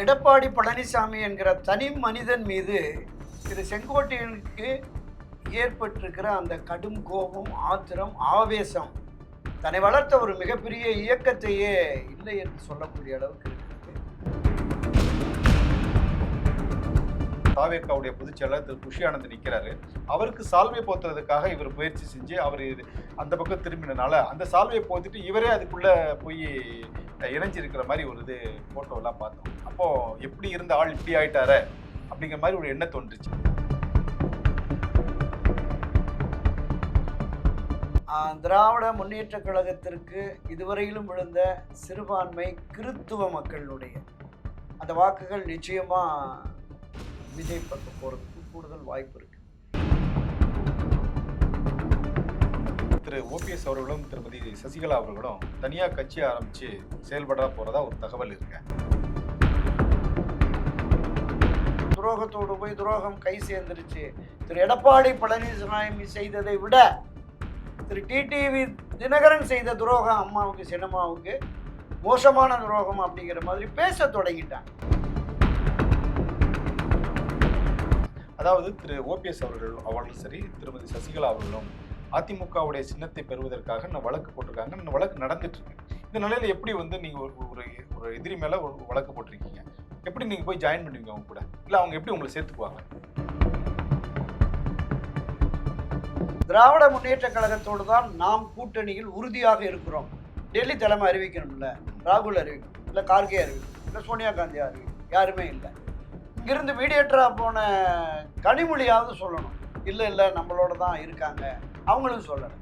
எடப்பாடி பழனிசாமி என்கிற தனி மனிதன் மீது திரு செங்கோட்டையனுக்கு ஏற்பட்டிருக்கிற அந்த கடும் கோபம், ஆத்திரம், ஆவேசம் தன்னை வளர்த்த ஒரு மிகப்பெரிய இயக்கத்தையே இல்லை என்று சொல்லக்கூடிய அளவுக்கு இருக்கிறது. தாவேக்காவுடைய பொதுச் செயலாளர் திரு குஷி ஆனந்த் நிற்கிறாரு. அவருக்கு சால்வை போத்துறதுக்காக இவர் முயற்சி செஞ்சு அவர் அந்த பக்கம் திரும்பினனால அந்த சால்வையை போத்துட்டு இவரே அதுக்குள்ள போய் இணைஞ்சிருக்கிற மாதிரி ஒரு போட்டோலாம் பார்த்தோம். அப்போ எப்படி இருந்த ஆள் இப்படி ஆயிட்டார அப்படிங்கிற மாதிரி ஒரு எண்ணம் தோன்றுச்சு. திராவிட முன்னேற்ற கழகத்திற்கு இதுவரையிலும் விழுந்த சிறுபான்மை கிறித்துவ மக்களுடைய அந்த வாக்குகள் நிச்சயமா விஜய் பக்கம் போறதுக்கு கூடுதல் வாய்ப்பு இருக்கு. திரு ஓபிஎஸ் அவர்களும் திருமதி சசிகலா அவர்களும் தனியா கட்சி ஆரம்பிச்சு செயல்பட போறதா ஒரு தகவல் இருக்கு. துரோகத்தோடு போய் துரோகம் கை சேர்ந்துருச்சு. திரு எடப்பாடி பழனிசாமி செய்ததை விட திரு டிடிவி தினகரன் செய்த துரோகம் அம்மாவுக்கு சின்னம்மாவுக்கு மோசமான துரோகம் அப்படிங்கிற மாதிரி பேச தொடங்கிட்டாங்க. அதாவது திரு ஓபிஎஸ் அவர்களும் சரி, திருமதி சசிகலா அவர்களும் அதிமுகவுடைய சின்னத்தை பெறுவதற்காக நான் வழக்கு போட்டிருக்காங்க. இந்த வழக்கு நடந்துட்டு இருக்கு. இந்த நிலையில எப்படி நீங்க ஒரு எதிரி மேல ஒரு வழக்கு போட்டிருக்கீங்க, எப்படி நீங்க போய் ஜாயின் பண்ணுவீங்க அவங்க கூட? இல்ல அவங்க எப்படி உங்களை சேர்த்துக்குவாங்க? திராவிட முன்னேற்ற கழகத்தோடு தான் நாம் கூட்டணியில் உறுதியாக இருக்கிறோம். டெல்லி தலைமை அறிவிக்கணும்ல, ராகுல் அறிவிக்கணும், இல்லை கார்கே அறிவிக்கணும், இல்லை சோனியா காந்தி அறிவிக்கணும், யாருமே இல்லை. இங்கிருந்து மீடியேட்டராக போன கனிமொழியாவது சொல்லணும், இல்லை நம்மளோட தான் இருக்காங்க, அவங்களும் சொல்லலை.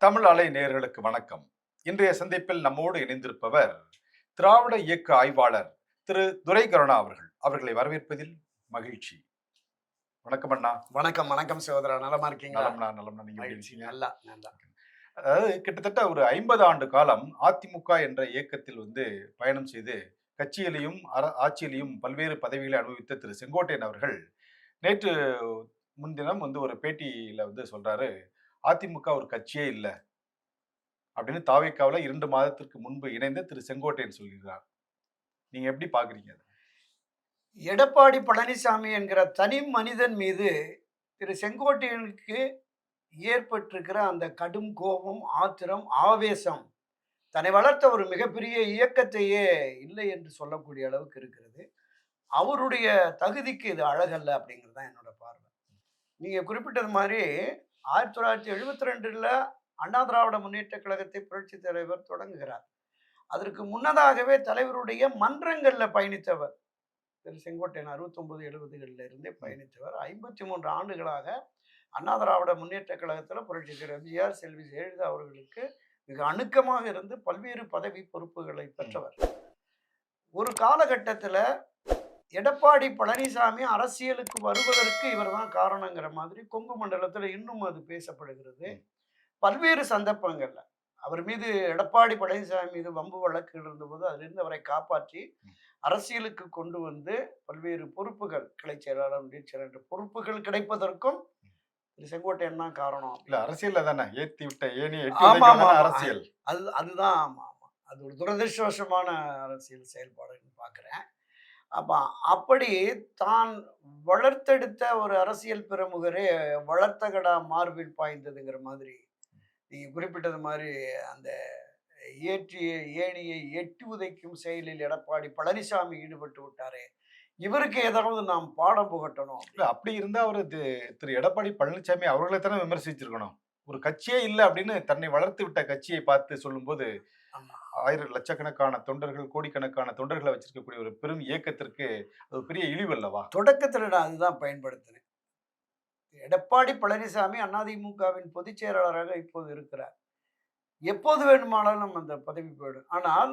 தமிழ் அலை நேயர்களுக்கு வணக்கம். இன்றைய சந்திப்பில் நம்மோடு இணைந்திருப்பவர் திராவிட இயக்க ஆய்வாளர் திரு துரை கருணா அவர்களை வரவேற்பதில் மகிழ்ச்சி. வணக்கம் அண்ணா. வணக்கம். வணக்கம் சகோதரா, நலமா இருக்கீங்களா? நலம்னா நீங்க நல்லா. அதாவது கிட்டத்தட்ட ஒரு 50 ஆண்டு காலம் அதிமுக என்ற இயக்கத்தில் பயணம் செய்து கட்சியிலையும் ஆட்சியிலையும் பல்வேறு பதவிகளை அனுபவித்த திரு செங்கோட்டையன் அவர்கள் நேற்று முன்தினம் ஒரு பேட்டியில சொல்றாரு, அதிமுக ஒரு கட்சியே இல்லை அப்படின்னு தாவேக்காவில் 2 மாதத்திற்கு முன்பு இணைந்த திரு செங்கோட்டையன் சொல்கிறார். நீங்க எப்படி பாக்குறீங்க? எடப்பாடி பழனிசாமி என்கிற தனி மனிதன் மீது திரு செங்கோட்டையனுக்கு ஏற்பட்டிருக்கிற அந்த கடும் கோபம், ஆத்திரம், ஆவேசம் தன்னை வளர்த்த ஒரு மிகப்பெரிய இயக்கத்தையே இல்லை என்று சொல்லக்கூடிய அளவுக்கு இருக்கிறது. அவருடைய தகுதிக்கு இது அழகல்ல அப்படிங்கிறது தான் என்னோட பார்வை. நீங்க குறிப்பிட்டது மாதிரி 1972 அண்ணா திராவிட முன்னேற்ற கழகத்தை புரட்சி தலைவர் தொடங்குகிறார். அதற்கு முன்னதாகவே தலைவருடைய மன்றங்களில் பயணித்தவர் திரு செங்கோட்டையன். 69-70களில் இருந்தே பயணித்தவர். 53 ஆண்டுகளாக அண்ணா திராவிட முன்னேற்ற கழகத்தில் புரட்சி தலைவர் எம்ஜிஆர், செல்வி ஜெயலலிதா அவர்களுக்கு மிக அணுக்கமாக இருந்து பல்வேறு பதவி பொறுப்புகளை பெற்றவர். ஒரு காலகட்டத்தில் எடப்பாடி பழனிசாமி அரசியலுக்கு வருவதற்கு இவர் தான் காரணங்கிற மாதிரி கொங்கு மண்டலத்தில் இன்னும் அது பேசப்படுகிறது. பல்வேறு சந்தர்ப்பங்கள்ல அவர் மீது, எடப்பாடி பழனிசாமி மீது வம்பு வழக்குகள் இருந்தபோது அதிலிருந்து அவரை காப்பாற்றி அரசியலுக்கு கொண்டு வந்து பல்வேறு பொறுப்புகள், கிளை செயலாளர், ஒன்றிய செயலாளர் பொறுப்புகள் கிடைப்பதற்கும் செங்கோட்டையன் தான் காரணம். இல்ல அரசியல்ல தானே ஏத்தி விட்ட ஏனி அரசியல் அதுதான். ஆமா, அது ஒரு துரதிருஷ்டவசமான அரசியல் செயல்பாடுன்னு பார்க்குறேன். அப்படி தான் வளர்த்தெடுத்த ஒரு அரசியல் பிரமுகரே வளர்த்தகடா மார்பில் பாய்ந்ததுங்கிற மாதிரி நீங்க குறிப்பிட்டது மாதிரி அந்த ஏற்றிய ஏணியை எட்டி உதைக்கும் செயலில் எடப்பாடி பழனிசாமி ஈடுபட்டு விட்டாரே, இவருக்கு ஏதாவது நாம் பாடம் புகட்டணும். அப்படி இருந்தா அவரு திரு எடப்பாடி பழனிசாமி அவர்களை தானே விமர்சிச்சிருக்கணும். ஒரு கட்சியே இல்லை அப்படின்னு தன்னை வளர்த்து விட்ட கட்சியை பார்த்து சொல்லும்போது, லட்சக்கணக்கான தொண்டர்கள், கோடிக்கணக்கான தொண்டர்களை வச்சிருக்கக்கூடிய ஒரு பெரும் இயக்கத்திற்கு அது பெரிய இழிவு அல்லவா? தொடக்கத்தில் நான் அதுதான் பயன்படுத்தினேன். எடப்பாடி பழனிசாமி அதிமுகவின் பொதுச் செயலாளராக இப்போது இருக்கிறார். எப்போது வேண்டுமானாலும் அந்த பதவி போயிடும். ஆனால்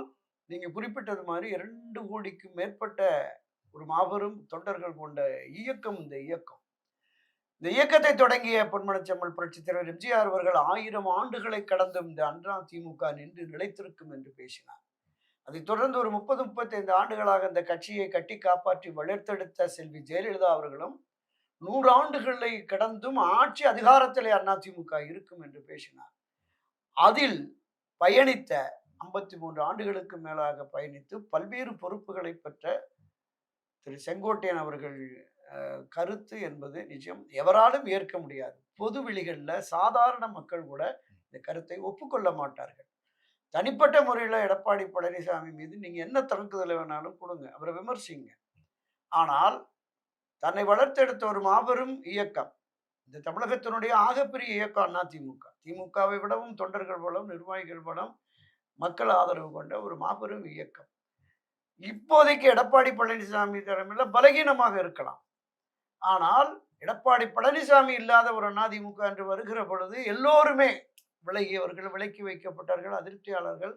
நீங்க குறிப்பிட்டது மாதிரி 2 கோடிக்கும் மேற்பட்ட ஒரு மாபெரும் தொண்டர்கள் கொண்ட இயக்கம் இந்த இயக்கம். இந்த இயக்கத்தை தொடங்கிய பொன்மனச்செம்மல் புரட்சித் தலைவர் எம்ஜிஆர் அவர்கள் 1000 ஆண்டுகளை கடந்தும் இந்த அதிமுக நின்று நிலைத்திருக்கும் என்று பேசினார். அதைத் தொடர்ந்து ஒரு 30, 35 ஆண்டுகளாக அந்த கட்சியை கட்டி காப்பாற்றி வளர்த்தெடுத்த செல்வி ஜெயலலிதா அவர்களும் 100 ஆண்டுகளை கடந்தும் ஆட்சி அதிகாரத்திலே அதிமுக இருக்கும் என்று பேசினார். அதில் பயணித்த 53 ஆண்டுகளுக்கு மேலாக பயணித்து பல்வேறு பொறுப்புகளை பெற்ற திரு செங்கோட்டையன் அவர்கள் கருத்து என்பது நிச்சயம் எவராலும் ஏற்க முடியாது. பொது வெளிகள்ல சாதாரண மக்கள் கூட இந்த கருத்தை ஒப்புக்கொள்ள மாட்டார்கள். தனிப்பட்ட முறையில எடப்பாடி பழனிசாமி மீது நீங்க என்ன தாக்குதல் வேணாலும் குடுங்க. அவர விமர்சிங்க. ஆனால் தன்னை வளர்த்தெடுத்த ஒரு மாபெரும் இயக்கம். இந்த தமிழகத்தினுடைய ஆகப்பெரிய இயக்கம் அதிமுக. திமுகவை விடவும் தொண்டர்கள் பலம், நிர்வாகிகள் பலம், மக்கள் ஆதரவு கொண்ட ஒரு மாபெரும் இயக்கம். இப்போதைக்கு எடப்பாடி பழனிசாமி தலைமையில பலகீனமாக இருக்கலாம். ஆனால் எடப்பாடி பழனிசாமி இல்லாத ஒரு அதிமுக என்று வருகிற பொழுது எல்லோருமே விலகியவர்கள், விலக்கி வைக்கப்பட்டார்கள், அதிருப்தியாளர்கள்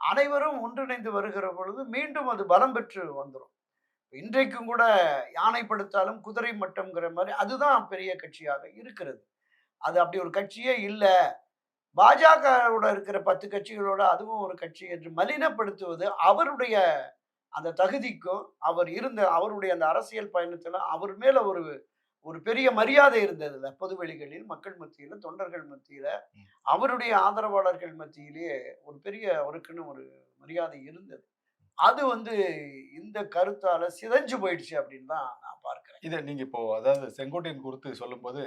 அனைவரும் ஒன்றிணைந்து வருகிற பொழுது மீண்டும் அது பலம் பெற்று வந்துடும். இன்றைக்கும் கூட யானை படுத்தாலும் குதிரை மட்டம்ங்கிற மாதிரி அதுதான் பெரிய கட்சியாக இருக்கிறது. அது அப்படி ஒரு கட்சியே இல்லை. பாஜகவோட இருக்கிற 10 கட்சிகளோட அதுவும் ஒரு கட்சி என்று மலினப்படுத்துவது அவருடைய அந்த தகுதிக்கும் அவருடைய அந்த அரசியல் பயணத்துல அவர் மேல ஒரு ஒரு பெரிய மரியாதை இருந்ததுல பொதுவெளிகளில் மக்கள் மத்தியில தொண்டர்கள் மத்தியில அவருடைய ஆதரவாளர்கள் மத்தியிலேயே ஒரு பெரிய அவருக்குன்னு ஒரு மரியாதை இருந்தது. அது இந்த கருத்தால சிதைஞ்சு போயிடுச்சு அப்படின்னு தான் நான் பார்க்கிறேன். இதை நீங்க இப்போ அதாவது செங்கோட்டையன் குறித்து சொல்லும்போது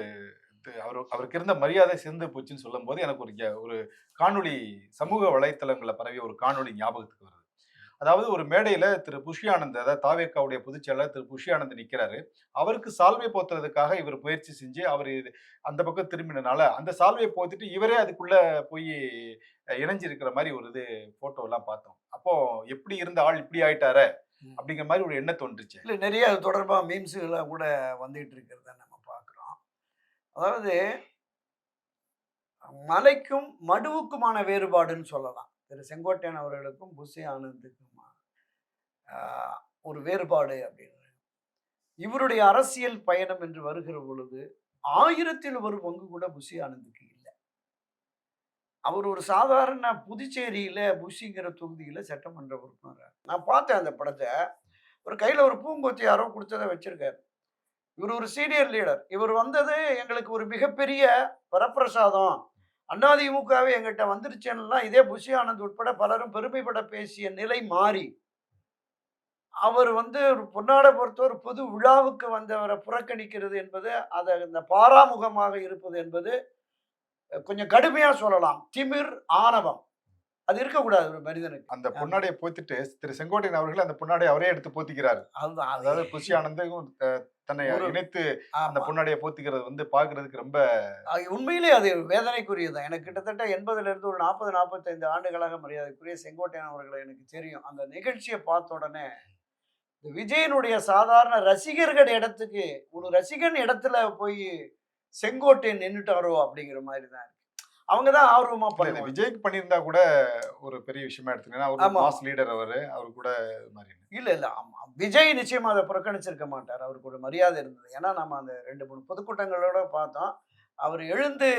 அவருக்கு இருந்த மரியாதை சிறந்து போச்சுன்னு சொல்லும்போது எனக்கு ஒரு காணொளி சமூக வலைத்தளங்களில் பரவிய ஒரு காணொளி ஞாபகத்துக்கு வருது. அதாவது ஒரு மேடையில திரு புஷி ஆனந்த், அதாவது தாவேக்காவுடைய பொதுச் செயலாளர் திரு புஷி ஆனந்த் நிக்கிறாரு. அவருக்கு சால்வை போத்துறதுக்காக இவர் முயற்சி செஞ்சு அவர் அந்த பக்கம் திரும்பினனால அந்த சால்வை போத்துட்டு இவரே அதுக்குள்ள போய் இணைஞ்சிருக்கிற மாதிரி ஒரு போட்டோ எல்லாம் பார்த்தோம். அப்போ எப்படி இருந்த ஆள் இப்படி ஆயிட்டார அப்படிங்கிற மாதிரி ஒரு எண்ணம் தோன்றுச்சு. இல்ல நிறைய அது தொடர்பா மீம்ஸ்லாம் கூட வந்துட்டு இருக்கிறத நம்ம பார்க்கிறோம். அதாவது மலைக்கும் மடுவுக்குமான வேறுபாடுன்னு சொல்லலாம். திரு செங்கோட்டையன் அவர்களுக்கும் புஷி ஆனந்துக்கும் ஒரு வேறுபாடு அப்படின்னு. இவருடைய அரசியல் பயணம் என்று வருகிற பொழுது 1000ல் ஒரு பங்கு கூட புஷி ஆனந்துக்கு இல்லை. அவர் ஒரு சாதாரண புதுச்சேரியில புஷிங்கிற தொகுதியில சட்டமன்ற உறுப்பினர். நான் பார்த்தேன் அந்த படத்தை. ஒரு கையில ஒரு பூங்கொத்தி யாரோ கொடுத்ததை வச்சிருக்காரு. இவர் ஒரு சீனியர் லீடர். இவர் வந்தது எங்களுக்கு ஒரு மிகப்பெரிய வரப்பிரசாதம். அதிமுகவே எங்கிட்ட வந்துருச்சுன்னா இதே புஷி ஆனந்த் உட்பட பலரும் பெருமைப்பட பேசிய நிலை மாறி அவர் ஒரு பொன்னாடை பொறுத்த ஒரு பொது விழாவுக்கு வந்தவரை புறக்கணிக்கிறது என்பது அதை இந்த பாராமுகமாக இருப்பது என்பது கொஞ்சம் கடுமையா சொல்லலாம். திமிர், ஆணவம் அது இருக்கக்கூடாது ஒரு மனிதனுக்கு. அந்த பொன்னாடையை போத்திட்டு திரு செங்கோட்டையன் அவர்கள் அந்த பொன்னாடையை அவரே எடுத்து போத்திக்கிறாரு. அதுதான் அதாவது புஷி ஆனந்தும் தன்னை இணைத்து அந்த பொன்னாடையை போத்திக்கிறது பாக்குறதுக்கு ரொம்ப உண்மையிலே அது வேதனைக்குரியதான். எனக்கு கிட்டத்தட்ட 80ல இருந்து ஒரு 40, 45 ஆண்டுகளாக மரியாதைக்குரிய செங்கோட்டையன் அவர்களை எனக்கு தெரியும். அந்த நிகழ்ச்சியை பார்த்த உடனே விஜயனுடைய சாதாரண ரசிகர்கள் இடத்துக்கு ஒரு ரசிகன் இடத்துல போய் செங்கோட்டையன் நின்னுட்டாரோ அப்படிங்கிற மாதிரி தான் இருக்கு. அவங்கதான் ஆர்வமா பண்ணுவாங்க. விஜய்க்கு பண்ணியிருந்தா கூட ஒரு பெரிய விஷயமா எடுத்துக்கணும். அவர் மாஸ் லீடர், அவரு கூட மாதிரி இல்ல ஆமா, விஜய் நிச்சயமா அதை புறக்கணிச்சிருக்க மாட்டார். அவருக்கு ஒரு மரியாதை இருந்தது. ஏன்னா நம்ம அந்த 2, 3 பொதுக்கூட்டங்களோட பார்த்தோம். அவர் எழுந்து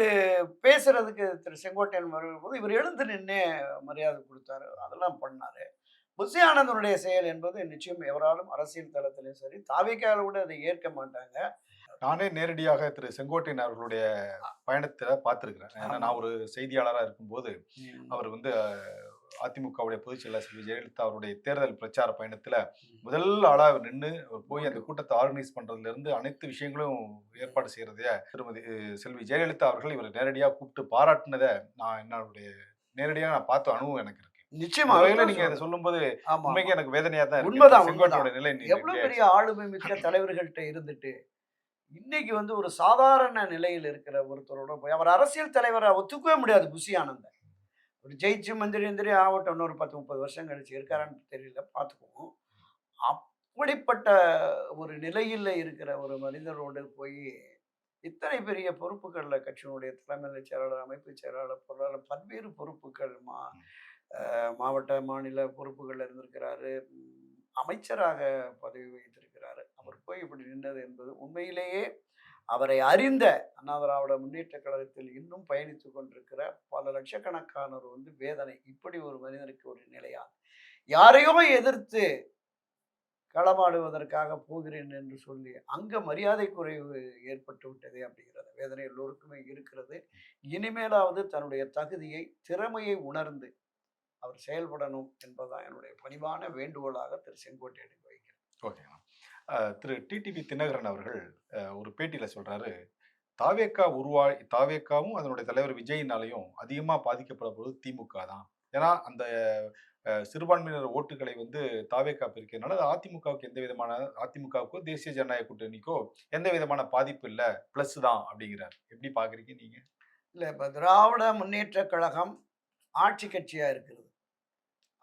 பேசுறதுக்கு திரு செங்கோட்டையன் வரும்போது இவர் எழுந்து நின்னே மரியாதை கொடுத்தாரு. அதெல்லாம் பண்ணாரு. புஷி ஆனந்தனுடைய செயல் என்பது நிச்சயம் எவராலும் அரசியல் தளத்திலும் சரி தாவேக்கால கூட அதை ஏற்க மாட்டாங்க. நானே நேரடியாக திரு செங்கோட்டையன் அவர்களுடைய பயணத்தை பார்த்திருக்கிறேன். ஏன்னா நான் ஒரு செய்தியாளராக இருக்கும்போது அவர் அதிமுகவுடைய பொதுச் செயலாளர் செல்வி ஜெயலலிதா அவருடைய தேர்தல் பிரச்சார பயணத்துல முதல் ஆளா நின்று போய் அந்த கூட்டத்தை ஆர்கனைஸ் பண்றதுல இருந்து அனைத்து விஷயங்களும் ஏற்பாடு செய்யறதைய திருமதி செல்வி ஜெயலலிதா அவர்கள் இவர் நேரடியாக கூப்பிட்டு பாராட்டினதை என்னுடைய நேரடியாக நான் பார்த்த அனுபவம் எனக்கு இருக்கு. நிச்சயமா நீங்க இதை சொல்லும்போது உண்மைக்கு எனக்கு வேதனையா தான் உண்மைதான். நிலை எவ்வளவு பெரிய ஆளுமை மிக்க தலைவர்கள்ட்ட இருந்துட்டு இன்னைக்கு ஒரு சாதாரண நிலையில் இருக்கிற ஒருத்தரோட போய் அவர் அரசியல் தலைவரை ஒத்துக்கவே முடியாது. புஷி ஆனந்த ஒரு ஜெயிச்சு மந்திரி ஆகட்டும், இன்னொரு 10, 30 வருஷம் கழிச்சு இருக்காரான்னு தெரியல, பார்த்துக்குவோம். அப்படிப்பட்ட ஒரு நிலையில் இருக்கிற ஒரு மனிதரோடு போய் இத்தனை பெரிய பொறுப்புகள்ல கட்சியினுடைய தலைமை செயலாளர், அமைப்பு செயலாளர், பொருளாளர், பல்வேறு பொறுப்புகள், மாவட்ட மாநில பொறுப்புகள் இருந்திருக்கிறாரு, அமைச்சராக பதவி வைத்திருக்கிறாரு. அவர் போய் இப்படி நின்னது என்பது உண்மையிலேயே அவரை அறிந்த அண்ணா திராவிட முன்னேற்ற கழகத்தில் இன்னும் பயணித்துக் கொண்டிருக்கிற பல லட்சக்கணக்கானோர் வேதனை. இப்படி ஒரு மனிதனுக்கு ஒரு நிலையா யாரையோ எதிர்த்து களமாடுவதற்காக போகிறேன் என்று சொல்லி அங்க மரியாதை குறைவு ஏற்பட்டு விட்டதே அப்படிங்கிறது வேதனை எல்லோருக்குமே இருக்கிறது. இனிமேலாவது தன்னுடைய தகுதியை, திறமையை உணர்ந்து அவர் செயல்படணும் என்பதுதான் என்னுடைய பணிவான வேண்டுகோளாக திரு செங்கோட்டையனுக்கு வைக்கிறேன். ஓகேங்க. திரு டிடிவி தினகரன் அவர்கள் ஒரு பேட்டியில சொல்றாரு, தாவேக்காவும் அதனுடைய தலைவர் விஜயினாலையும் அதிகமா பாதிக்கப்பட போவது திமுக தான். ஏன்னா அந்த சிறுபான்மையினர் ஓட்டுகளை வந்து தாவேக்கா பிரிக்கிறதுனால அது அதிமுகவுக்கோ தேசிய ஜனநாயக கூட்டணிக்கோ எந்த விதமான பாதிப்பு இல்ல, பிளஸ் தான் அப்படிங்கிறார். எப்படி பாக்குறீங்க நீங்க? இல்ல இப்ப திராவிட முன்னேற்ற கழகம் ஆட்சி கட்சியா இருக்கிறது.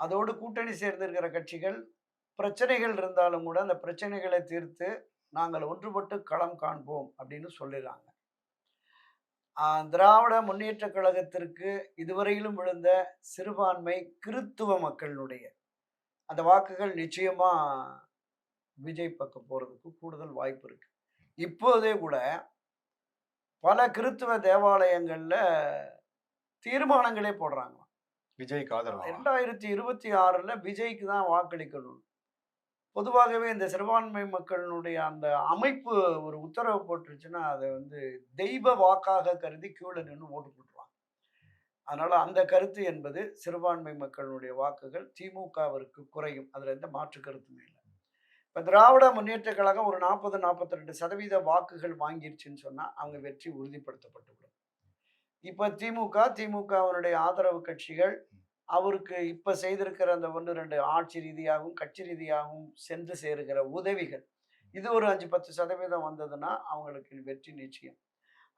அதோடு கூட்டணி சேர்ந்திருக்கிற கட்சிகள் பிரச்சனைகள் இருந்தாலும் கூட அந்த பிரச்சனைகளை தீர்த்து நாங்கள் ஒன்றுபட்டு களம் காண்போம் அப்படின்னு சொல்லிடுறாங்க. திராவிட முன்னேற்ற கழகத்திற்கு இதுவரையிலும் விழுந்த சிறுபான்மை கிறித்துவ மக்களினுடைய அந்த வாக்குகள் நிச்சயமா விஜய் பக்கம் போறதுக்கு கூடுதல் வாய்ப்பு இருக்கு. இப்போதே கூட பல கிறித்துவ தேவாலயங்கள்ல தீர்மானங்களே போடுறாங்க. விஜய்க்கு ஆதரவா? 2026ல விஜய்க்கு தான் வாக்களிக்கணும். பொதுவாகவே இந்த சிறுபான்மை மக்களினுடைய அந்த அமைப்பு ஒரு உத்தரவு போட்டுருச்சுன்னா, அதை வந்து தெய்வ வாக்காக கருதி கியூல நின்னு ஓட்டு போட்டுருவாங்க. அதனால அந்த கருத்து என்பது சிறுபான்மை மக்களுடைய வாக்குகள் திமுகவிற்கு குறையும். அதுல எந்த மாற்று கருத்துமே இல்ல. இப்ப திராவிட முன்னேற்றக் கழகம் ஒரு 40, 42% வாக்குகள் வாங்கிருச்சுன்னு சொன்னா, அவங்க வெற்றி உறுதிப்படுத்தப்பட்டுவிடும். இப்ப திமுகவினுடைய ஆதரவு கட்சிகள் அவருக்கு இப்ப செய்திருக்கிற அந்த 1, 2 ஆட்சி ரீதியாகவும், கட்சி ரீதியாகவும் சென்று சேருகிற உதவிகள், இது ஒரு 5, 10% வந்ததுன்னா அவங்களுக்கு வெற்றி நிச்சயம்.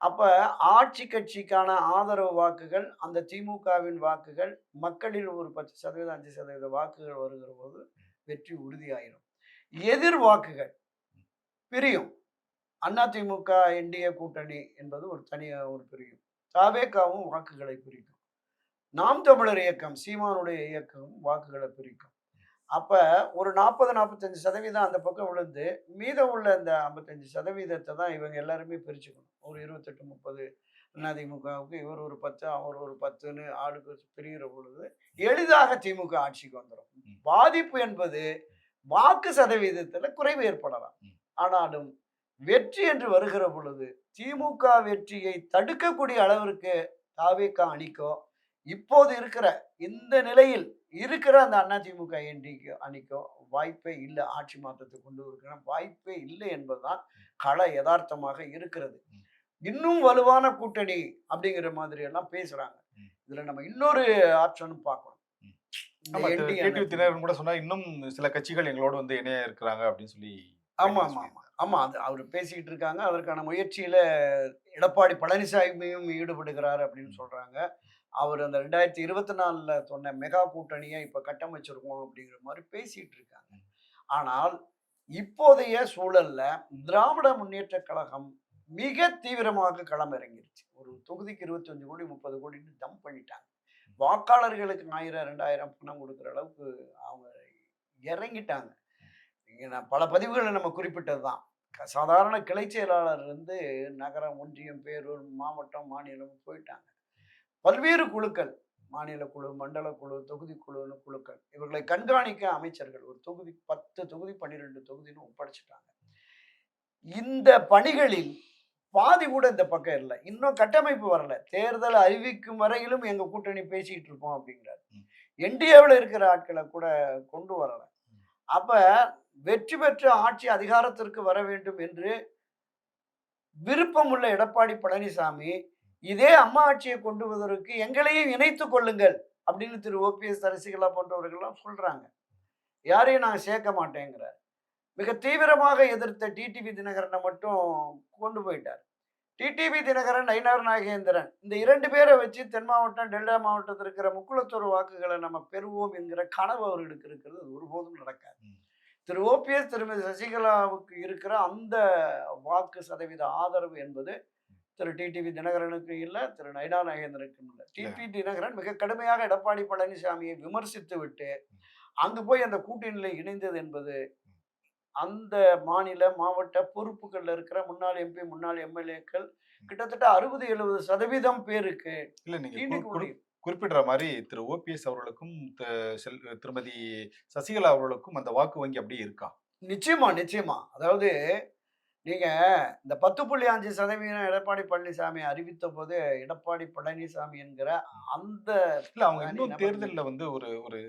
அப்ப ஆட்சி கட்சிக்கான ஆதரவு வாக்குகள், அந்த திமுகவின் வாக்குகள், மக்களில் ஒரு 10%, 5% வாக்குகள் வருகிற போது வெற்றி உறுதியாயிரும். எதிர் வாக்குகள் பிரியும். அதிமுக, என்டிஏ கூட்டணி என்பது ஒரு தனியா ஒரு பிரியும். தாவேகாவும் வாக்குகளை பிரிக்கும். நாம் தமிழர் இயக்கம், சீமானுடைய இயக்கம் வாக்குகளை பிரிக்கும். அப்ப ஒரு 40, 45% அந்த பக்கம் விழுந்து, மீதம் உள்ள அந்த 55% தான் இவங்க எல்லாருமே பிரிச்சுக்கணும். ஒரு 28, 30 அதிமுகவுக்கு இவர் ஒரு 10, அவர் ஒரு 10ன்னு ஆளுக்கு பிரிகிற பொழுது, எளிதாக திமுக ஆட்சிக்கு வந்துடும். பாதிப்பு என்பது வாக்கு சதவீதத்துல குறைவு ஏற்படலாம். ஆனாலும் வெற்றி என்று வருகிற பொழுது, திமுக வெற்றியை தடுக்கக்கூடிய அளவிற்கு தாவேக அணிக்கோ, இப்போது இருக்கிற இந்த நிலையில் இருக்கிற அந்த அதிமுக அணிக்கோ வாய்ப்பே இல்லை. ஆட்சி மாற்றத்தை கொண்டு வருகிற வாய்ப்பே இல்லை என்பதுதான் கள யதார்த்தமாக இருக்கிறது. இன்னும் வலுவான கூட்டணி அப்படிங்கிற மாதிரி எல்லாம் பேசுறாங்க. இதுல நம்ம இன்னொரு ஆப்ஷனும் பார்க்கணும். தினகரன் கூட சொன்னா இன்னும் சில கட்சிகள் எங்களோட வந்து இணைய இருக்கிறாங்க அப்படின்னு சொல்லி. ஆமா அது அவர் பேசிக்கிட்டு இருக்காங்க. அதற்கான முயற்சியில எடப்பாடி பழனிசாமியும் ஈடுபடுகிறார் அப்படின்னு சொல்றாங்க. அவர் அந்த 2024ல சொன்ன மெகா கூட்டணியை இப்ப கட்டமைச்சிருக்கோம் அப்படிங்கிற மாதிரி பேசிட்டு இருக்காங்க. ஆனால் இப்போதைய சூழல்ல திராவிட முன்னேற்ற கழகம் மிக தீவிரமாக களம் இறங்கிருச்சு. ஒரு தொகுதிக்கு 25 கோடி 30 கோடின்னு டம்ப் பண்ணிட்டாங்க. வாக்காளர்களுக்கு 1000 2000 பணம் கொடுக்குற அளவுக்கு அவங்க இறங்கிட்டாங்க. நான் பல பதிவுகளை நம்ம குறிப்பிட்டதுதான். சாதாரண கிளை செயலாளர் இருந்து நகரம், ஒன்றியம், பேரூர், மாவட்டம், மாநிலம் போயிட்டாங்க. பல்வேறு குழுக்கள், மாநில குழு, மண்டல குழு, தொகுதி குழுன்னு குழுக்கள், இவர்களை கண்காணிக்க அமைச்சர்கள் ஒரு தொகுதி 10 தொகுதி 12 தொகுதின்னு ஒப்படைச்சிட்டாங்க. இந்த பணிகளில் பாதி கூட இந்த பக்கம் இல்லை. இன்னும் கட்டமைப்பு வரல. தேர்தல் அறிவிக்கும் வரையிலும் எங்க கூட்டணி பேசிக்கிட்டு இருக்கோம் அப்படிங்கிறார். என்டிஏவில் இருக்கிற ஆட்களை கூட கொண்டு வரல. அப்ப வெற்றி பெற்ற ஆட்சி அதிகாரத்திற்கு வர வேண்டும் என்று விருப்பமுள்ள எடப்பாடி பழனிசாமி இதே அம்மா ஆட்சியை கொண்டு வருவதற்கு எங்களையும் இணைத்துக் கொள்ளுங்கள் அப்படின்னு திரு ஓபிஎஸ், சசிகலா போன்றவர்கள்லாம் சொல்றாங்க. யாரையும் நான் சேர்க்க மாட்டேங்கிறார். மிக தீவிரமாக எதிர்த்த டிடிவி தினகரனை மட்டும் கொண்டு போயிட்டார். டிடிவி தினகரன், நயினார் நாகேந்திரன் இந்த 2 பேரை வச்சு தென் மாவட்டம், டெல்டா மாவட்டத்தில் இருக்கிற முக்குளத்தூர் வாக்குகளை நம்ம பெறுவோம் என்கிற கனவு அவர்களுக்கு இருக்கிறது. ஒருபோதும் நடக்காது. திரு ஓபிஎஸ், திருமதி சசிகலாவுக்கு இருக்கிற அந்த வாக்கு சதவீத ஆதரவு என்பது திரு டிடிவி தினகரனுக்கு இல்லை, திரு நயினார் நாகேந்திரனுக்கும் இல்லை. டிடிவி தினகரன் மிக கடுமையாக எடப்பாடி பழனிசாமியை விமர்சித்து விட்டு அங்கு போய் அந்த கூட்டணியில இணைந்தது என்பது அந்த மாநில, மாவட்ட பொறுப்புகள்ல இருக்கிற முன்னாள் எம்பி, முன்னாள் எம்எல்ஏக்கள் கிட்டத்தட்ட 60-70% பேருக்கு இல்ல நீங்க குறிப்பிடுற மாரி திரு ஓபிஎஸ் அவர்களுக்கும், திருமதி சசிகலா அவர்களுக்கும் அந்த வாக்கு வங்கி அப்படியே இருக்கா? நிச்சயமா, நிச்சயமா. அதாவது நீங்க இந்த 10.5% எடப்பாடி பழனிசாமி அறிவித்தபோது, எடப்பாடி பழனிசாமி என்கிற அந்த இல்ல அவங்க தனி இன்னும் நபர் மீது தேர்தல்ல வந்து ஒரு ஒரு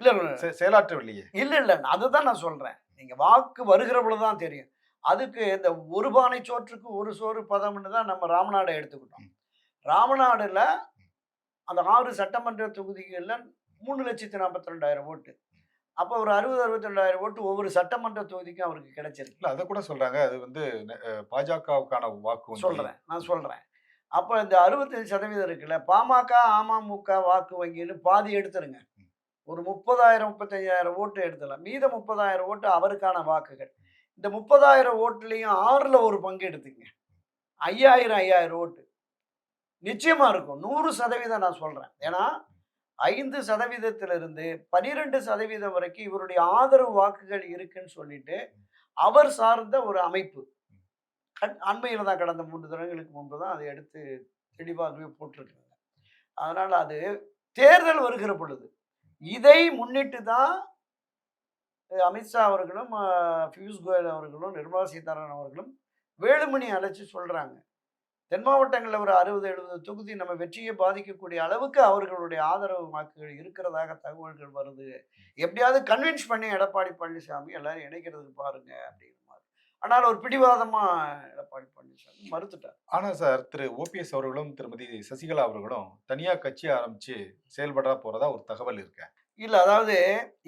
இல்ல, இல்ல, செயலாற்றவில்லையே! இல்ல. அதுதான் நான் சொல்றேன். நீங்க வாக்கு வருகிற பொழுது தான் தெரியும். அதுக்கு இந்த ஒரு பானை சோற்றுக்கு ஒரு சோறு பதம்ன்னு தான் நம்ம ராமநாட எடுத்துக்கிட்டோம். ம். ராமநாடுல அந்த 6 சட்டமன்ற தொகுதிகள்ல 3,42,000 ஓட்டு. அப்ப ஒரு 60, 62,000 ஓட்டு ஒவ்வொரு சட்டமன்ற தொகுதிக்கும் அவருக்கு கிடைச்சிருக்கு. இல்ல அத கூட சொல்றாங்க. அது வந்து பாஜகவுக்கான வாக்கு வங்கி. நான் சொல்றேன். அப்ப இந்த 65% இருக்குல்ல, பாமக, அமமுக வாக்கு வங்கின்னு பாதி எடுத்துருங்க. ம். ஒரு 30,000, 35,000 ஓட்டு எடுத்துடலாம். மீத 30,000 ஓட்டு அவருக்கான வாக்குகள். இந்த 30,000 ஓட்டுலயும் 6ல ஒரு பங்கு எடுத்துக்கங்க. 5,000 ஓட்டு. நிச்சயமா இருக்கும். 100% நான் சொல்றேன். ஏன்னா 5%லிருந்து 12% வரைக்கும் இவருடைய ஆதரவு வாக்குகள் இருக்குன்னு சொல்லிட்டு, அவர் சார்ந்த ஒரு அமைப்பு. அண்மையில தான் கடந்த 3 தினங்களுக்கு முன்பு தான் அதை எடுத்து தெளிவாகவே போட்டிருக்காங்க. அதனால அது தேர்தல் வருகிற பொழுது, இதை முன்னிட்டு தான் அமித்ஷா அவர்களும், பியூஷ் கோயல் அவர்களும், நிர்மலா சீதாராமன் அவர்களும் வேலுமணி அழைச்சு சொல்றாங்க. தென் மாவட்டங்கள்ல ஒரு 60, 70 தொகுதி நம்ம வெற்றியை பாதிக்கக்கூடிய அளவுக்கு அவர்களுடைய ஆதரவு வாக்குகள் இருக்கிறதாக தகவல்கள் வருது. எப்படியாவது கன்வின்ஸ் பண்ணி எடப்பாடி பழனிசாமி எல்லாரும் இணைக்கிறதுக்கு பாருங்க அப்படிங்கிற மாரி. ஆனால் ஒரு பிடிவாதமா எடப்பாடி பழனிசாமி மறுத்துட்டார். ஆனா சார், திரு ஓபிஎஸ் அவர்களும், திருமதி சசிகலா அவர்களும் தனியா கட்சி ஆரம்பிச்சு செயல்பட போறதா ஒரு தகவல் இருக்கு. இல்ல அதாவது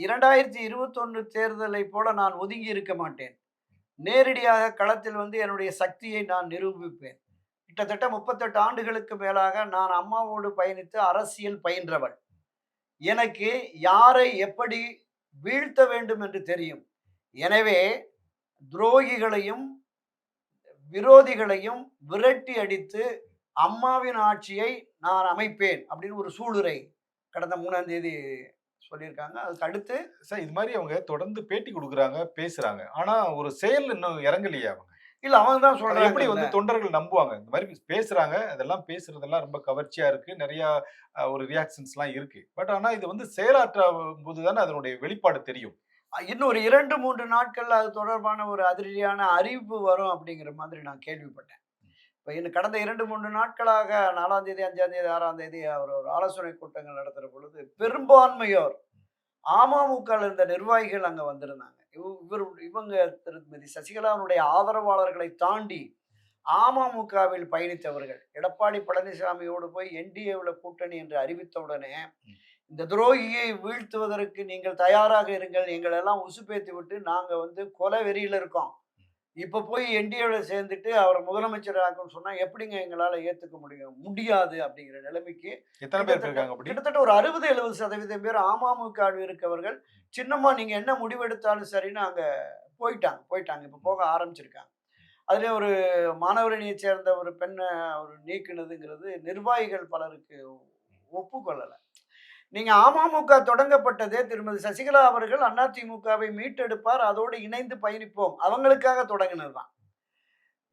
2021 தேர்தலை போல நான் ஒதுங்கி இருக்க மாட்டேன். நேரடியாக களத்தில் வந்து என்னுடைய சக்தியை நான் நிரூபிப்பேன். கிட்டத்தட்ட 38 ஆண்டுகளுக்கு மேலாக நான் அம்மாவோடு பயணித்து அரசியல் பயின்றவன். எனக்கு யாரை எப்படி வீழ்த்த வேண்டும் என்று தெரியும். எனவே துரோகிகளையும், விரோதிகளையும் விரட்டி அடித்து அம்மாவின் ஆட்சியை நான் அமைப்பேன் அப்படின்னு ஒரு சூளுரை கடந்த 3ஆம் தேதி சொல்லியிருக்காங்க. அதுக்கு அடுத்து சார் இது மாரி அவங்க தொடர்ந்து பேட்டி குடுக்குறாங்க, பேசுறாங்க. ஆனா ஒரு செயல் இன்னும் இறங்கலையே அவங்க. இல்ல அவங்க தான் அத எப்படி சொல்றாங்கல்ல. வந்து தொண்டர்கள் நம்புவாங்க? இந்த மாரி பேசுறாங்க. அதெல்லாம் பேசுறதெல்லாம் ரொம்ப கவர்ச்சியா இருக்கு. நெறையா ஒரு ரியாக்ஷன்ஸ்லாம் இருக்கு. பட் ஆனா இது வந்து செயலாற்றும்போது தானே அதனுடைய வெளிப்பாடு தெரியும். இன்னும் ஒரு 2, 3 நாட்கள்ல அது தொடர்பான ஒரு அதிரடியான அறிவிப்பு வரும் அப்படிங்கிற மாதிரி நான் கேள்விப்பட்டேன். இப்ப இன்னும் கடந்த 2, 3 நாட்களாக 4ஆம் தேதி, 5ஆம் தேதி, 6ஆம் தேதி அவர் ஒரு ஆலோசனை கூட்டங்கள் நடத்துற பொழுது, பெரும்பான்மையோர் அமமுகல இருந்த நிர்வாகிகள் அங்க வந்திருந்தாங்க. இவங்க திருமதி சசிகலாவினுடைய ஆதரவாளர்களை தாண்டி அமமுகவில் பயணித்தவர்கள். எடப்பாடி பழனிசாமியோடு போய் என்டிஏவுல கூட்டணி என்று அறிவித்தவுடனே, ம். இந்த துரோகியை வீழ்த்துவதற்கு நீங்கள் தயாராக இருங்கள். எங்கள எல்லாம் உசுப்பேத்தி விட்டு நாங்க வந்து கொலை வெறியில இருக்கோம். இப்ப போய் என்டிஏவுல சேர்ந்துட்டு அவர முதலமைச்சர் ஆக்கணும்னு சொன்னா எப்படிங்க எங்களால ஏத்துக்க முடியும்? முடியாது அப்படிங்கிற நிலைமைக்கு எத்தன பேர் இருக்காங்க அப்படி? கிட்டத்தட்ட ஒரு 60, 70% பேர் அமமுகவில் இருக்கவர்கள், சின்னம்மா நீங்க என்ன முடிவெடுத்தாலும் சரின்னு அங்க போயிட்டாங்க. இப்ப போக ஆரம்பிச்சிருக்காங்க. அதிலே ஒரு மாணவரணியைச் சேர்ந்த ஒரு பெண்ண ஒரு நீக்குனதுங்கிறது நிர்வாகிகள் பலருக்கு ஒப்புக்கொள்ளல. நீங்க அமமுக தொடங்கப்பட்டதே திருமதி சசிகலா அவர்கள் அதிமுகவை மீட்டெடுப்பார். அதோடு இணைந்து பயணிப்போம். அவங்களுக்காக தொடங்கினது தான்.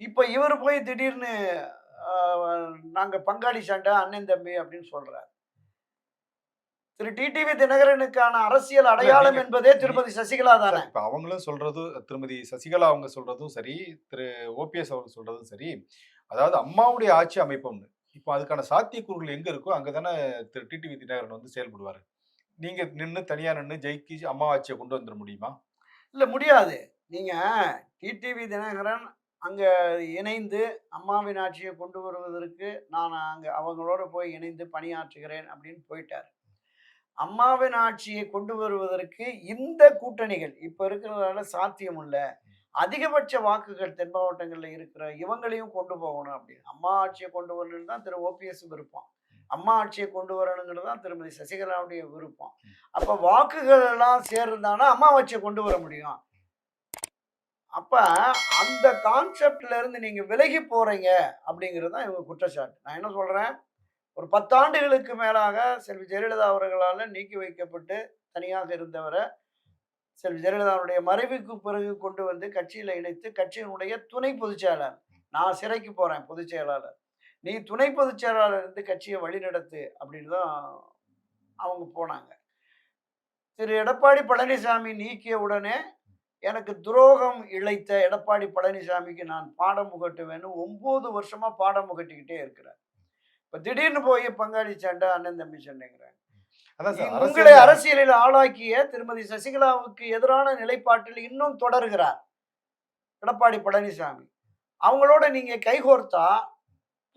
இப்ப இவரு போய் திடீர்னு அ நாங்க பங்காளி சண்டை, அண்ணன் தம்பி அப்படின்னு சொல்றாரு. திரு டிடிவி தினகரனுக்கான அரசியல் இல்ல அடையாளம் நீங்க என்பதே நீ திருமதி சசிகலா தானே! சார் இப்ப அவங்களும் சொல்றது திருமதி சசிகலா அவங்க சொல்றதும் சரி, திரு ஓபிஎஸ் அவங்க சொல்றதும் சரி, அதாவது அம்மாவுடைய ஆட்சி அமைப்போம்னு. இப்ப அதுக்கான சாத்தியக்கூறுகள் எங்க இருக்கோ, அங்க தானே திரு டிடிவி தினகரன் வந்து செயல்படுவாரு. நீங்க தனியா நின்னு ஜெயிச்சு அம்மா ஆட்சிய கொண்டு வந்துர முடியுமா? இல்ல முடியாது. நீங்க டிடிவி தினகரன் அங்க இணைந்து அம்மாவின் ஆட்சியை கொண்டு வருவதற்கு நான் அங்க அவங்களோட போய் இணைந்து பணியாற்றுகிறேன் அப்படின்னு போயிட்டாரு. அம்மாவின் ஆட்சியை கொண்டு வருவதற்கு இந்த கூட்டணிகள் இப்ப இருக்கிறதால சாத்தியம் இல்ல. அதிகபட்ச வாக்குகள் தென் மாவட்டங்கள்ல இருக்கிற இவங்களையும் கொண்டு போகணும் அப்படின்னு. அம்மா ஆட்சியை கொண்டு வரணும்னு தான் திரு ஓபிஎஸ் விருப்பம். அம்மா ஆட்சியை கொண்டு வரணுங்கிறது தான் திருமதி சசிகலாவுடைய விருப்பம். அப்ப வாக்குகள் எல்லாம் சேர்ந்தானா அம்மா ஆட்சியை கொண்டு வர முடியும். அப்ப அந்த கான்செப்ட்ல இருந்து நீங்க விலகி போறீங்க அப்படிங்கிறது தான் இவங்க குற்றச்சாட்டு. நான் என்ன சொல்றேன், ஒரு 10 ஆண்டுகளுக்கு மேலாக செல்வி ஜெயலலிதா அவர்களால நீக்கி வைக்கப்பட்டு தனியாக இருந்தவர, செல்வி ஜெயலலிதாவுடைய மறைவுக்கு பிறகு கொண்டு வந்து கட்சியில இணைத்து, கட்சியினுடைய துணை பொதுச் செயலாளர். நான் சிறைக்கு போறேன் பொதுச் செயலாளர். நீ துணை பொதுச் செயலாளர் இருந்து கட்சியை வழிநடத்து அப்படின்னு தான் அவங்க போனாங்க. திரு எடப்பாடி பழனிசாமி நீக்கிய உடனே எனக்கு துரோகம் இழைத்த எடப்பாடி பழனிசாமிக்கு நான் பாடம் புகட்டுவேன்னு 9 வருஷமா பாடம் புகட்டிக்கிட்டே இருக்கிறார். இப்ப திடீர்னு போய் பங்காளி சண்டை, அண்ணன் தம்பி சண்டைங்கிறாங்க. அதான் சார் உங்களை அரசியல் அரசியலில் ஆளாக்கிய திருமதி சசிகலாவுக்கு எதிரான நிலைப்பாட்டில் இன்னும் தொடர்கிறார் எடப்பாடி பழனிசாமி. அவங்களோட நீங்க கைகோர்த்தா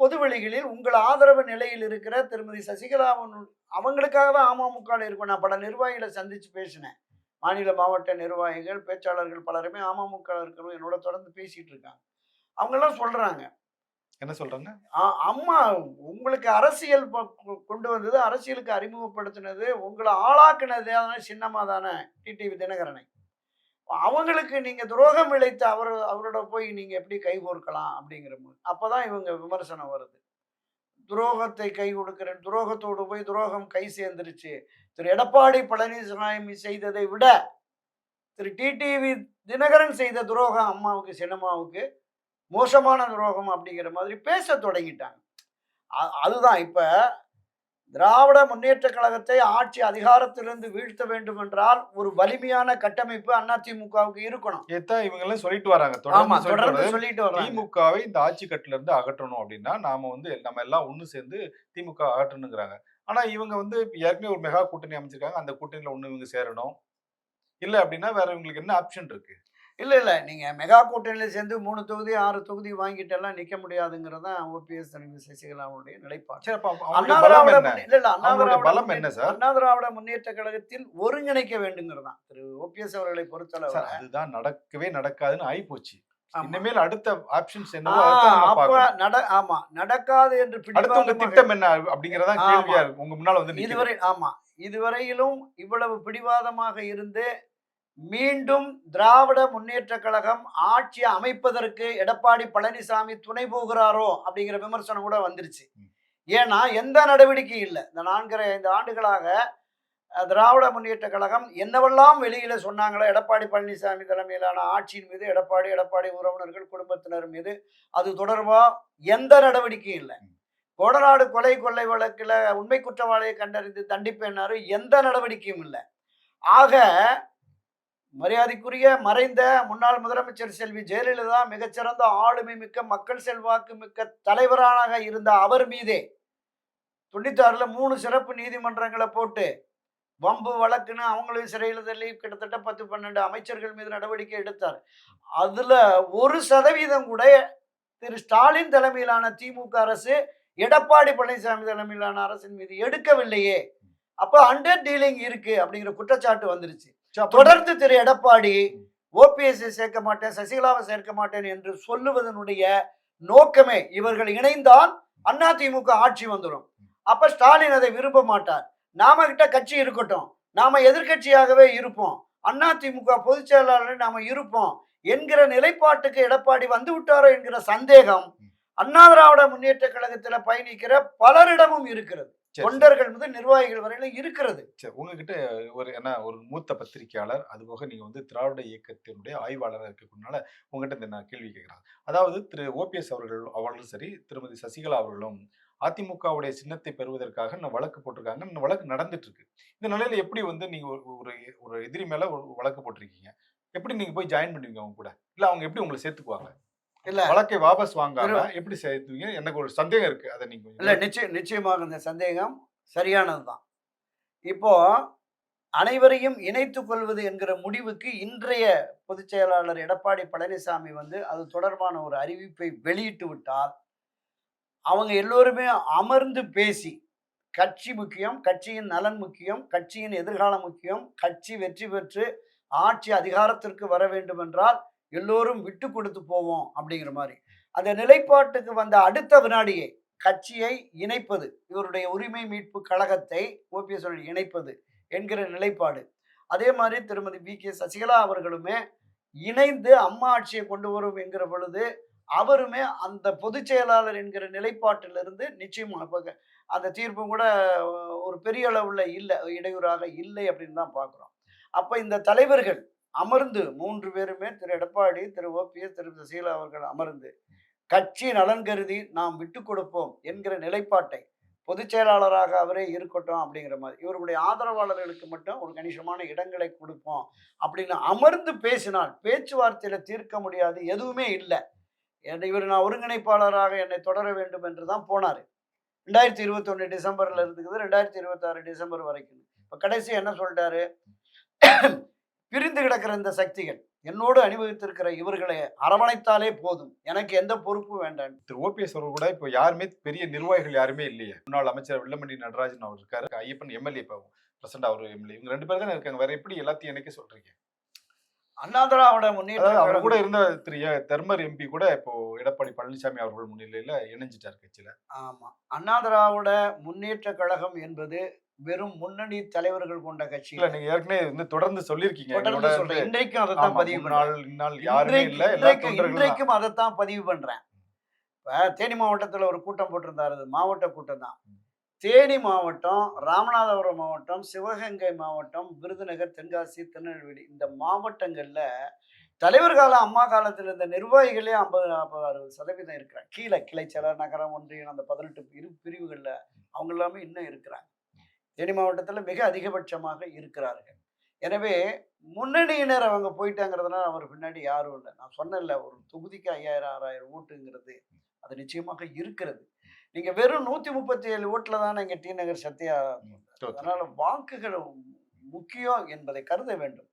பொதுவெளிகளில் உங்கள் ஆதரவு நிலையில் இருக்கிற திருமதி சசிகலாவின் அவங்களுக்காக தான் அமமுகவில் இருக்கும். நான் பல நிர்வாகிகளை சந்திச்சு பேசினேன். மாநில மாவட்ட நிர்வாகிகள், பேச்சாளர்கள் பலருமே அமமுக இருக்கிறவங்க என்னோட தொடர்ந்து பேசிட்டு இருக்காங்க. அவங்கெல்லாம் சொல்றாங்க, என்ன சொல்றாங்க? அம்மா உங்களுக்கு அரசியல் கொண்டு வந்தது, அரசியலுக்கு அறிமுகப்படுத்தினது, உங்களை ஆளாக்குனது சின்னமா தானே டிடிவி தினகரனை. அவங்களுக்கு நீங்க துரோகம் இழைத்து அவரோட போய் நீங்க எப்படி கை கோர்க்கலாம் அப்படிங்கிற போது அப்பதான் இவங்க விமர்சனம் வருது. துரோகத்தை கை கொடுக்கிறேன், துரோகத்தோடு போய் துரோகம் கை சேர்ந்துருச்சு. திரு எடப்பாடி பழனிசாமி செய்ததை விட திரு டிடிவி தினகரன் செய்த துரோகம் அம்மாவுக்கு, சின்னம்மாவுக்கு மோசமான துரோகம் அப்படிங்கிற மாதிரி பேச தொடங்கிட்டாங்க. அதுதான் இப்ப திராவிட முன்னேற்ற கழகத்தை ஆட்சி அதிகாரத்திலிருந்து வீழ்த்த வேண்டும் என்றால் ஒரு வலிமையான கட்டமைப்பு அதிமுகவுக்கு இருக்கணும். இதான் இவங்க எல்லாம் சொல்லிட்டு வராங்க. தொடர்ந்து சொல்லிட்டு வராங்க. திமுகவை இந்த ஆட்சி கட்டுல இருந்து அகற்றணும் அப்படின்னா நம்ம எல்லாம் ஒண்ணு சேர்ந்து திமுக அகற்றணுங்கிறாங்க. ஆனா இவங்க ஏற்கனவே ஒரு மெகா கூட்டணி அமைச்சிருக்காங்க. அந்த கூட்டணியில ஒண்ணு இவங்க சேரணும். இல்ல அப்படின்னா வேற இவங்களுக்கு என்ன ஆப்ஷன் இருக்கு? இல்ல நீங்க மெகா கூட்டணியில சேர்ந்து 3 தொகுதி 6 தொகுதி வாங்கிட்டு எல்லாம் நிக்க முடியாதுங்கிறது தான் ஓபிஎஸ் சசிகலாவுடைய நிலைப்பாடு. அண்ணா திராவிட முன்னேற்ற கழகத்தில் ஒருங்கிணைக்க வேண்டுங்கிறது தான் திரு ஓபிஎஸ் அவர்களை பொறுத்தளவு. அதுதான் நடக்கவே நடக்காதுன்னு ஆகி போச்சு. இனிமேல் அடுத்த ஆப்ஷன்ஸ் ஆமா நடக்காது என்று திட்டம் என்ன அப்படிங்கறதா கேள்வியா இருக்கு. உங்க முன்னால இதுவரையிலும் இவ்வளவு பிடிவாதமாக இருந்து மீண்டும் திராவிட முன்னேற்ற கழகம் ஆட்சி அமைப்பதற்கு எடப்பாடி பழனிசாமி துணை போகிறாரோ அப்படிங்கிற விமர்சனம் கூட வந்துருச்சு. ஏன்னா எந்த நடவடிக்கையும் இல்லை. இந்த 4.5 ஆண்டுகளாக திராவிட முன்னேற்ற கழகம் என்னவெல்லாம் வெளியில சொன்னாங்களோ எடப்பாடி பழனிசாமி தலைமையிலான ஆட்சியின் மீது, எடப்பாடி உறவினர்கள் குடும்பத்தினர் மீது, அது தொடர்பா எந்த நடவடிக்கையும் இல்லை. கோடநாடு கொலை கொள்ளை வழக்குல உண்மை குற்றவாளியை கண்டறிந்து தண்டிப்பேனாரு, எந்த நடவடிக்கையும் இல்லை. ஆக மரியாதைக்குரிய மறைந்த முன்னாள் முதலமைச்சர் செல்வி ஜெயலலிதா மிகச்சிறந்த ஆளுமை மிக்க, மக்கள் செல்வாக்கு மிக்க தலைவராக இருந்த அவர் மீதே 96ல் 3 சிறப்பு நீதிமன்றங்களை போட்டு வம்பு வழக்குன்னு அவங்களையும் சிறையில் தள்ளி கிட்டத்தட்ட 10-12 அமைச்சர்கள் மீது நடவடிக்கை எடுத்தார். அதுல 1% கூட திரு ஸ்டாலின் தலைமையிலான திமுக அரசு எடப்பாடி பழனிசாமி தலைமையிலான அரசின் மீது எடுக்கவில்லையே. அப்ப அண்டர் டீலிங் இருக்கு அப்படிங்கிற குற்றச்சாட்டு வந்துருச்சு. தொடர்ந்து திரு எடப்பாடி ஓபிஎஸ் சேர்க்க மாட்டேன், சசிகலாவை சேர்க்க மாட்டேன் என்று சொல்லுவதனுடைய நோக்கமே இவர்கள் இணைந்தால் அதிமுக ஆட்சி வந்துடும். அப்ப ஸ்டாலின் அதை விரும்ப மாட்டார். நாம கிட்ட கட்சி இருக்கட்டும், நாம எதிர்கட்சியாகவே இருப்போம், அதிமுக பொதுச் செயலாளர் நாம இருப்போம் என்கிற நிலைப்பாட்டுக்கு எடப்பாடி வந்து விட்டாரோ என்கிற சந்தேகம் அண்ணா திராவிட முன்னேற்ற கழகத்துல பயணிக்கிற பலரிடமும் இருக்கிறது. தொண்டர்கள் முதல் நிர்வாகிகள் வரையிலும் இருக்கிறது. உங்ககிட்ட ஒரு மூத்த பத்திரிகையாளர், அதுபோக நீங்க திராவிட இயக்கத்தினுடைய ஆய்வாளராக இருக்கனால உங்ககிட்ட நான் கேள்வி கேட்கிறேன். அதாவது திரு ஓபிஎஸ் அவர்களும் சரி, திருமதி சசிகலா அவர்களும் அதிமுகவுடைய சின்னத்தை பெறுவதற்காக வழக்கு போட்டிருக்காங்க. இந்த வழக்கு நடந்துட்டு இருக்கு. இந்த நிலையில எப்படி நீங்க ஒரு எதிரி மேல ஒரு வழக்கு போட்டிருக்கீங்க, எப்படி நீங்க போய் ஜாயின் பண்ணுவீங்க அவங்க கூட? இல்ல அவங்க எப்படி உங்களை சேர்த்துக்குவாங்க? இல்ல வழக்கை வாபஸ் வாங்காம எப்படி சேர்த்துவீங்க? எனக்கு ஒரு சந்தேகம் இருக்கு. அதை நீங்க இல்ல நிச்சயமாக இந்த சந்தேகம் சரியானதுதான். இப்போ அனைவரையும் இணைத்துக் கொள்வது என்கிற முடிவுக்கு இன்றைய பொதுச் செயலாளர் எடப்பாடி பழனிசாமி அது தொடர்பான ஒரு அறிவிப்பை வெளியிட்டு விட்டால் அவங்க எல்லோருமே அமர்ந்து பேசி, கட்சி முக்கியம், கட்சியின் நலன் முக்கியம், கட்சியின் எதிர்காலம் முக்கியம், கட்சி வெற்றி பெற்று ஆட்சி அதிகாரத்திற்கு வர வேண்டும் என்றால் எல்லோரும் விட்டு கொடுத்து போவோம் அப்படிங்கிற மாதிரி அந்த நிலைப்பாட்டுக்கு வந்த அடுத்த வினாடியே கட்சியை இணைப்பது, இவருடைய உரிமை மீட்பு கழகத்தை ஓபிஎஸ் இணைப்பது என்கிற நிலைப்பாடு. அதே மாதிரி திருமதி வி.கே. சசிகலா அவர்களுமே இணைந்து அம்மா ஆட்சியை கொண்டு வரும் என்கிற பொழுது அவருமே அந்த பொதுச் செயலாளர் என்கிற நிலைப்பாட்டிலிருந்து நிச்சயமாக அந்த தீர்ப்பும் கூட ஒரு பெரிய அளவுல இல்லை, இடையூறாக இல்லை அப்படின்னு தான் பார்க்குறோம். அப்ப இந்த தலைவர்கள் அமர்ந்து 3 பேருமே, திரு எடப்பாடி, திரு ஓபிஎஸ், திரு சசிகலா அவர்கள் அமர்ந்து கட்சி நலன் கருதி நாம் விட்டு கொடுப்போம் என்கிற நிலைப்பாட்டை பொதுச் செயலாளராக அவரே இருக்கட்டும் அப்படிங்கிற மாதிரி இவருடைய ஆதரவாளர்களுக்கு மட்டும் ஒரு கணிசமான இடங்களை கொடுப்போம் அப்படின்னு அமர்ந்து பேசினால் பேச்சுவார்த்தையில தீர்க்க முடியாது எதுவுமே இல்லை. இவர் நான் ஒருங்கிணைப்பாளராக என்னை தொடர வேண்டும் என்று தான் போனார். 2021 டிசம்பர்ல இருக்குது 2026 டிசம்பர் வரைக்கும். இப்ப கடைசி என்ன சொல்லிட்டாரு? பிரிந்து கிடக்கிற இந்த சக்திகள் என்னோடு அனுபவித்திருக்கிற இவர்களை அரவணைத்தாலே போதும், எனக்கு எந்த பொறுப்பும் வேண்டாம். திரு ஓபிஎஸ் அவர்கள் கூட இப்போ யாருமே பெரிய நிர்வாகிகள் யாருமே இல்லையே. முன்னாள் அமைச்சர் வெல்லமண்டி நடராஜன் அவர் இருக்காரு, ஐயப்பன் எம்எல்ஏ இப்போ பிரசண்டா அவர் எம்எல்ஏ, இவங்க 2 பேர் தானே இருக்காங்க. வேற எப்படி எல்லாத்தையும் இணைக்க சொல்றீங்க? அண்ணா திராவிட முன்னேற்ற அவர் கூட இருந்த திரு தர்மர் எம்பி கூட இப்போ எடப்பாடி பழனிசாமி அவர்கள் முன்னிலையில இணைஞ்சிட்டார் கட்சியில. ஆமா, அண்ணா திராவிட முன்னேற்ற கழகம் என்பது வெறும் முன்னணி தலைவர்கள் கொண்ட கட்சி இல்ல. நீங்க ஏற்கனவே வந்து தொடர்ந்து சொல்லியிருக்கீங்க. இன்றைக்கும் அதைத்தான் பதிவு இன்றைக்கும் அதைத்தான் பதிவு பண்றேன். இப்ப தேனி மாவட்டத்துல ஒரு கூட்டம் போட்டிருந்தாரு, மாவட்ட கூட்டம் தான். தேனி மாவட்டம், ராமநாதபுரம் மாவட்டம், சிவகங்கை மாவட்டம், விருதுநகர், தென்காசி, திருநெல்வேலி இந்த மாவட்டங்கள்ல தலைவர் கால அம்மா காலத்தில் இருந்த நிர்வாகிகளே 50-60% இருக்கிறாங்க. கீழே கிளை செயலர், நகரம், ஒன்றியம் அந்த 18 பிரிவுகள்ல அவங்க எல்லாமே இன்னும் இருக்கிறாங்க. தேனி மாவட்டத்தில் மிக அதிகபட்சமாக இருக்கிறார்கள். எனவே முன்னணியினர் அவங்க போயிட்டாங்கிறதுனால அவர் பின்னாடி யாரும் இல்லை. நான் சொன்னேன்ல, ஒரு தொகுதிக்கு 5000-6000 ஓட்டுங்கிறது அது நிச்சயமாக இருக்கிறது. நீங்க வெறும் 137 ஓட்டுல தான் இங்க டி நகர் சத்யா. அதனால வாக்குகள் முக்கியம் என்பதை கருத வேண்டும்.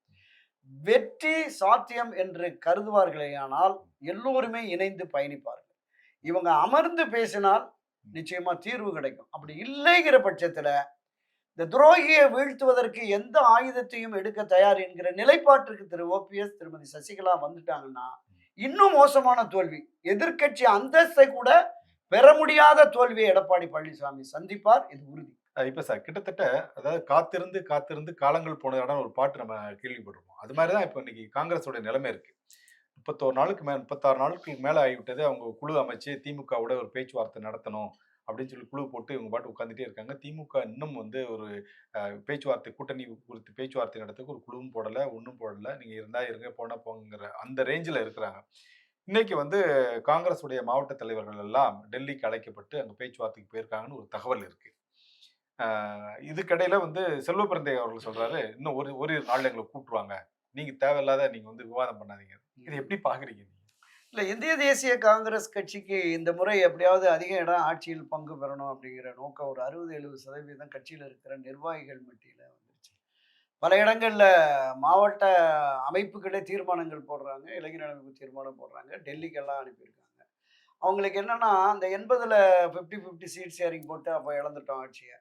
வெற்றி சாத்தியம் என்று கருதுவார்களேயானால் எல்லோருமே இணைந்து பயணிப்பார்கள். இவங்க அமர்ந்து பேசினால் நிச்சயமா தீர்வு கிடைக்கும். அப்படி இல்லைங்கிற பட்சத்துல இந்த துரோகியை வீழ்த்துவதற்கு எந்த ஆயுதத்தையும் எடுக்க தயார் என்கிற நிலைப்பாட்டிற்கு திரு ஓபிஎஸ், திருமதி சசிகலா வந்துட்டாங்கன்னா இன்னும் மோசமான தோல்வி, எதிர்க்கட்சி அந்தஸ்தை கூட பெற முடியாத தோல்வியை எடப்பாடி பழனிசாமி சந்திப்பார், இது உறுதி. இப்ப சார் கிட்டத்தட்ட அதாவது காத்திருந்து காத்திருந்து காலங்கள் போன இடம் ஒரு பாட்டு நம்ம கேள்விப்பட்டிருப்போம். அது மாதிரிதான் இப்ப இன்னைக்கு காங்கிரஸோட நிலைமை இருக்கு. 31 நாளுக்கு 36 நாளுக்கு மேல ஆகிவிட்டது. அவங்க குழு அமைச்சு திமுகவோட ஒரு பேச்சுவார்த்தை நடத்தணும் அப்படின்னு சொல்லி குழு போட்டு இவங்க பாட்டு உட்காந்துட்டே இருக்காங்க. திமுக இன்னும் வந்து ஒரு பேச்சுவார்த்தை, கூட்டணி குறித்து பேச்சுவார்த்தை நடத்துக்கு ஒரு குழுவும் போடல, ஒன்றும் போடல. நீங்க இருந்தா இருங்க, போனா போங்கிற அந்த ரேஞ்சில் இருக்கிறாங்க. இன்னைக்கு வந்து காங்கிரஸ் உடைய மாவட்ட தலைவர்கள் எல்லாம் டெல்லிக்கு அழைக்கப்பட்டு அங்க பேச்சுவார்த்தைக்கு போயிருக்காங்கன்னு ஒரு தகவல் இருக்கு. இதுக்கிடையில வந்து செல்வ பிறந்தை அவர்கள் சொல்றாரு, இன்னும் ஒரு நாள் எங்களை கூப்பிட்டுருவாங்க, நீங்க தேவையில்லாத நீங்க வந்து விவாதம் பண்ணாதீங்க. இது எப்படி பாக்குறீங்க? இல்லை, இந்திய தேசிய காங்கிரஸ் கட்சிக்கு இந்த முறை எப்படியாவது அதிக இடம் ஆட்சியில் பங்கு பெறணும் அப்படிங்கிற நோக்கம் ஒரு 60-70% கட்சியில் இருக்கிற நிர்வாகிகள் மத்தியில் வந்துருச்சு. பல இடங்களில் மாவட்ட அமைப்புகளே தீர்மானங்கள் போடுறாங்க, இளைஞர் அமைப்பு தீர்மானம் போடுறாங்க, டெல்லிக்கெல்லாம் அனுப்பியிருக்காங்க. அவங்களுக்கு என்னன்னா, அந்த 80ல் 50-50 சீட் ஷேரிங் போட்டு அப்போ இழந்துட்டோம் ஆட்சியை.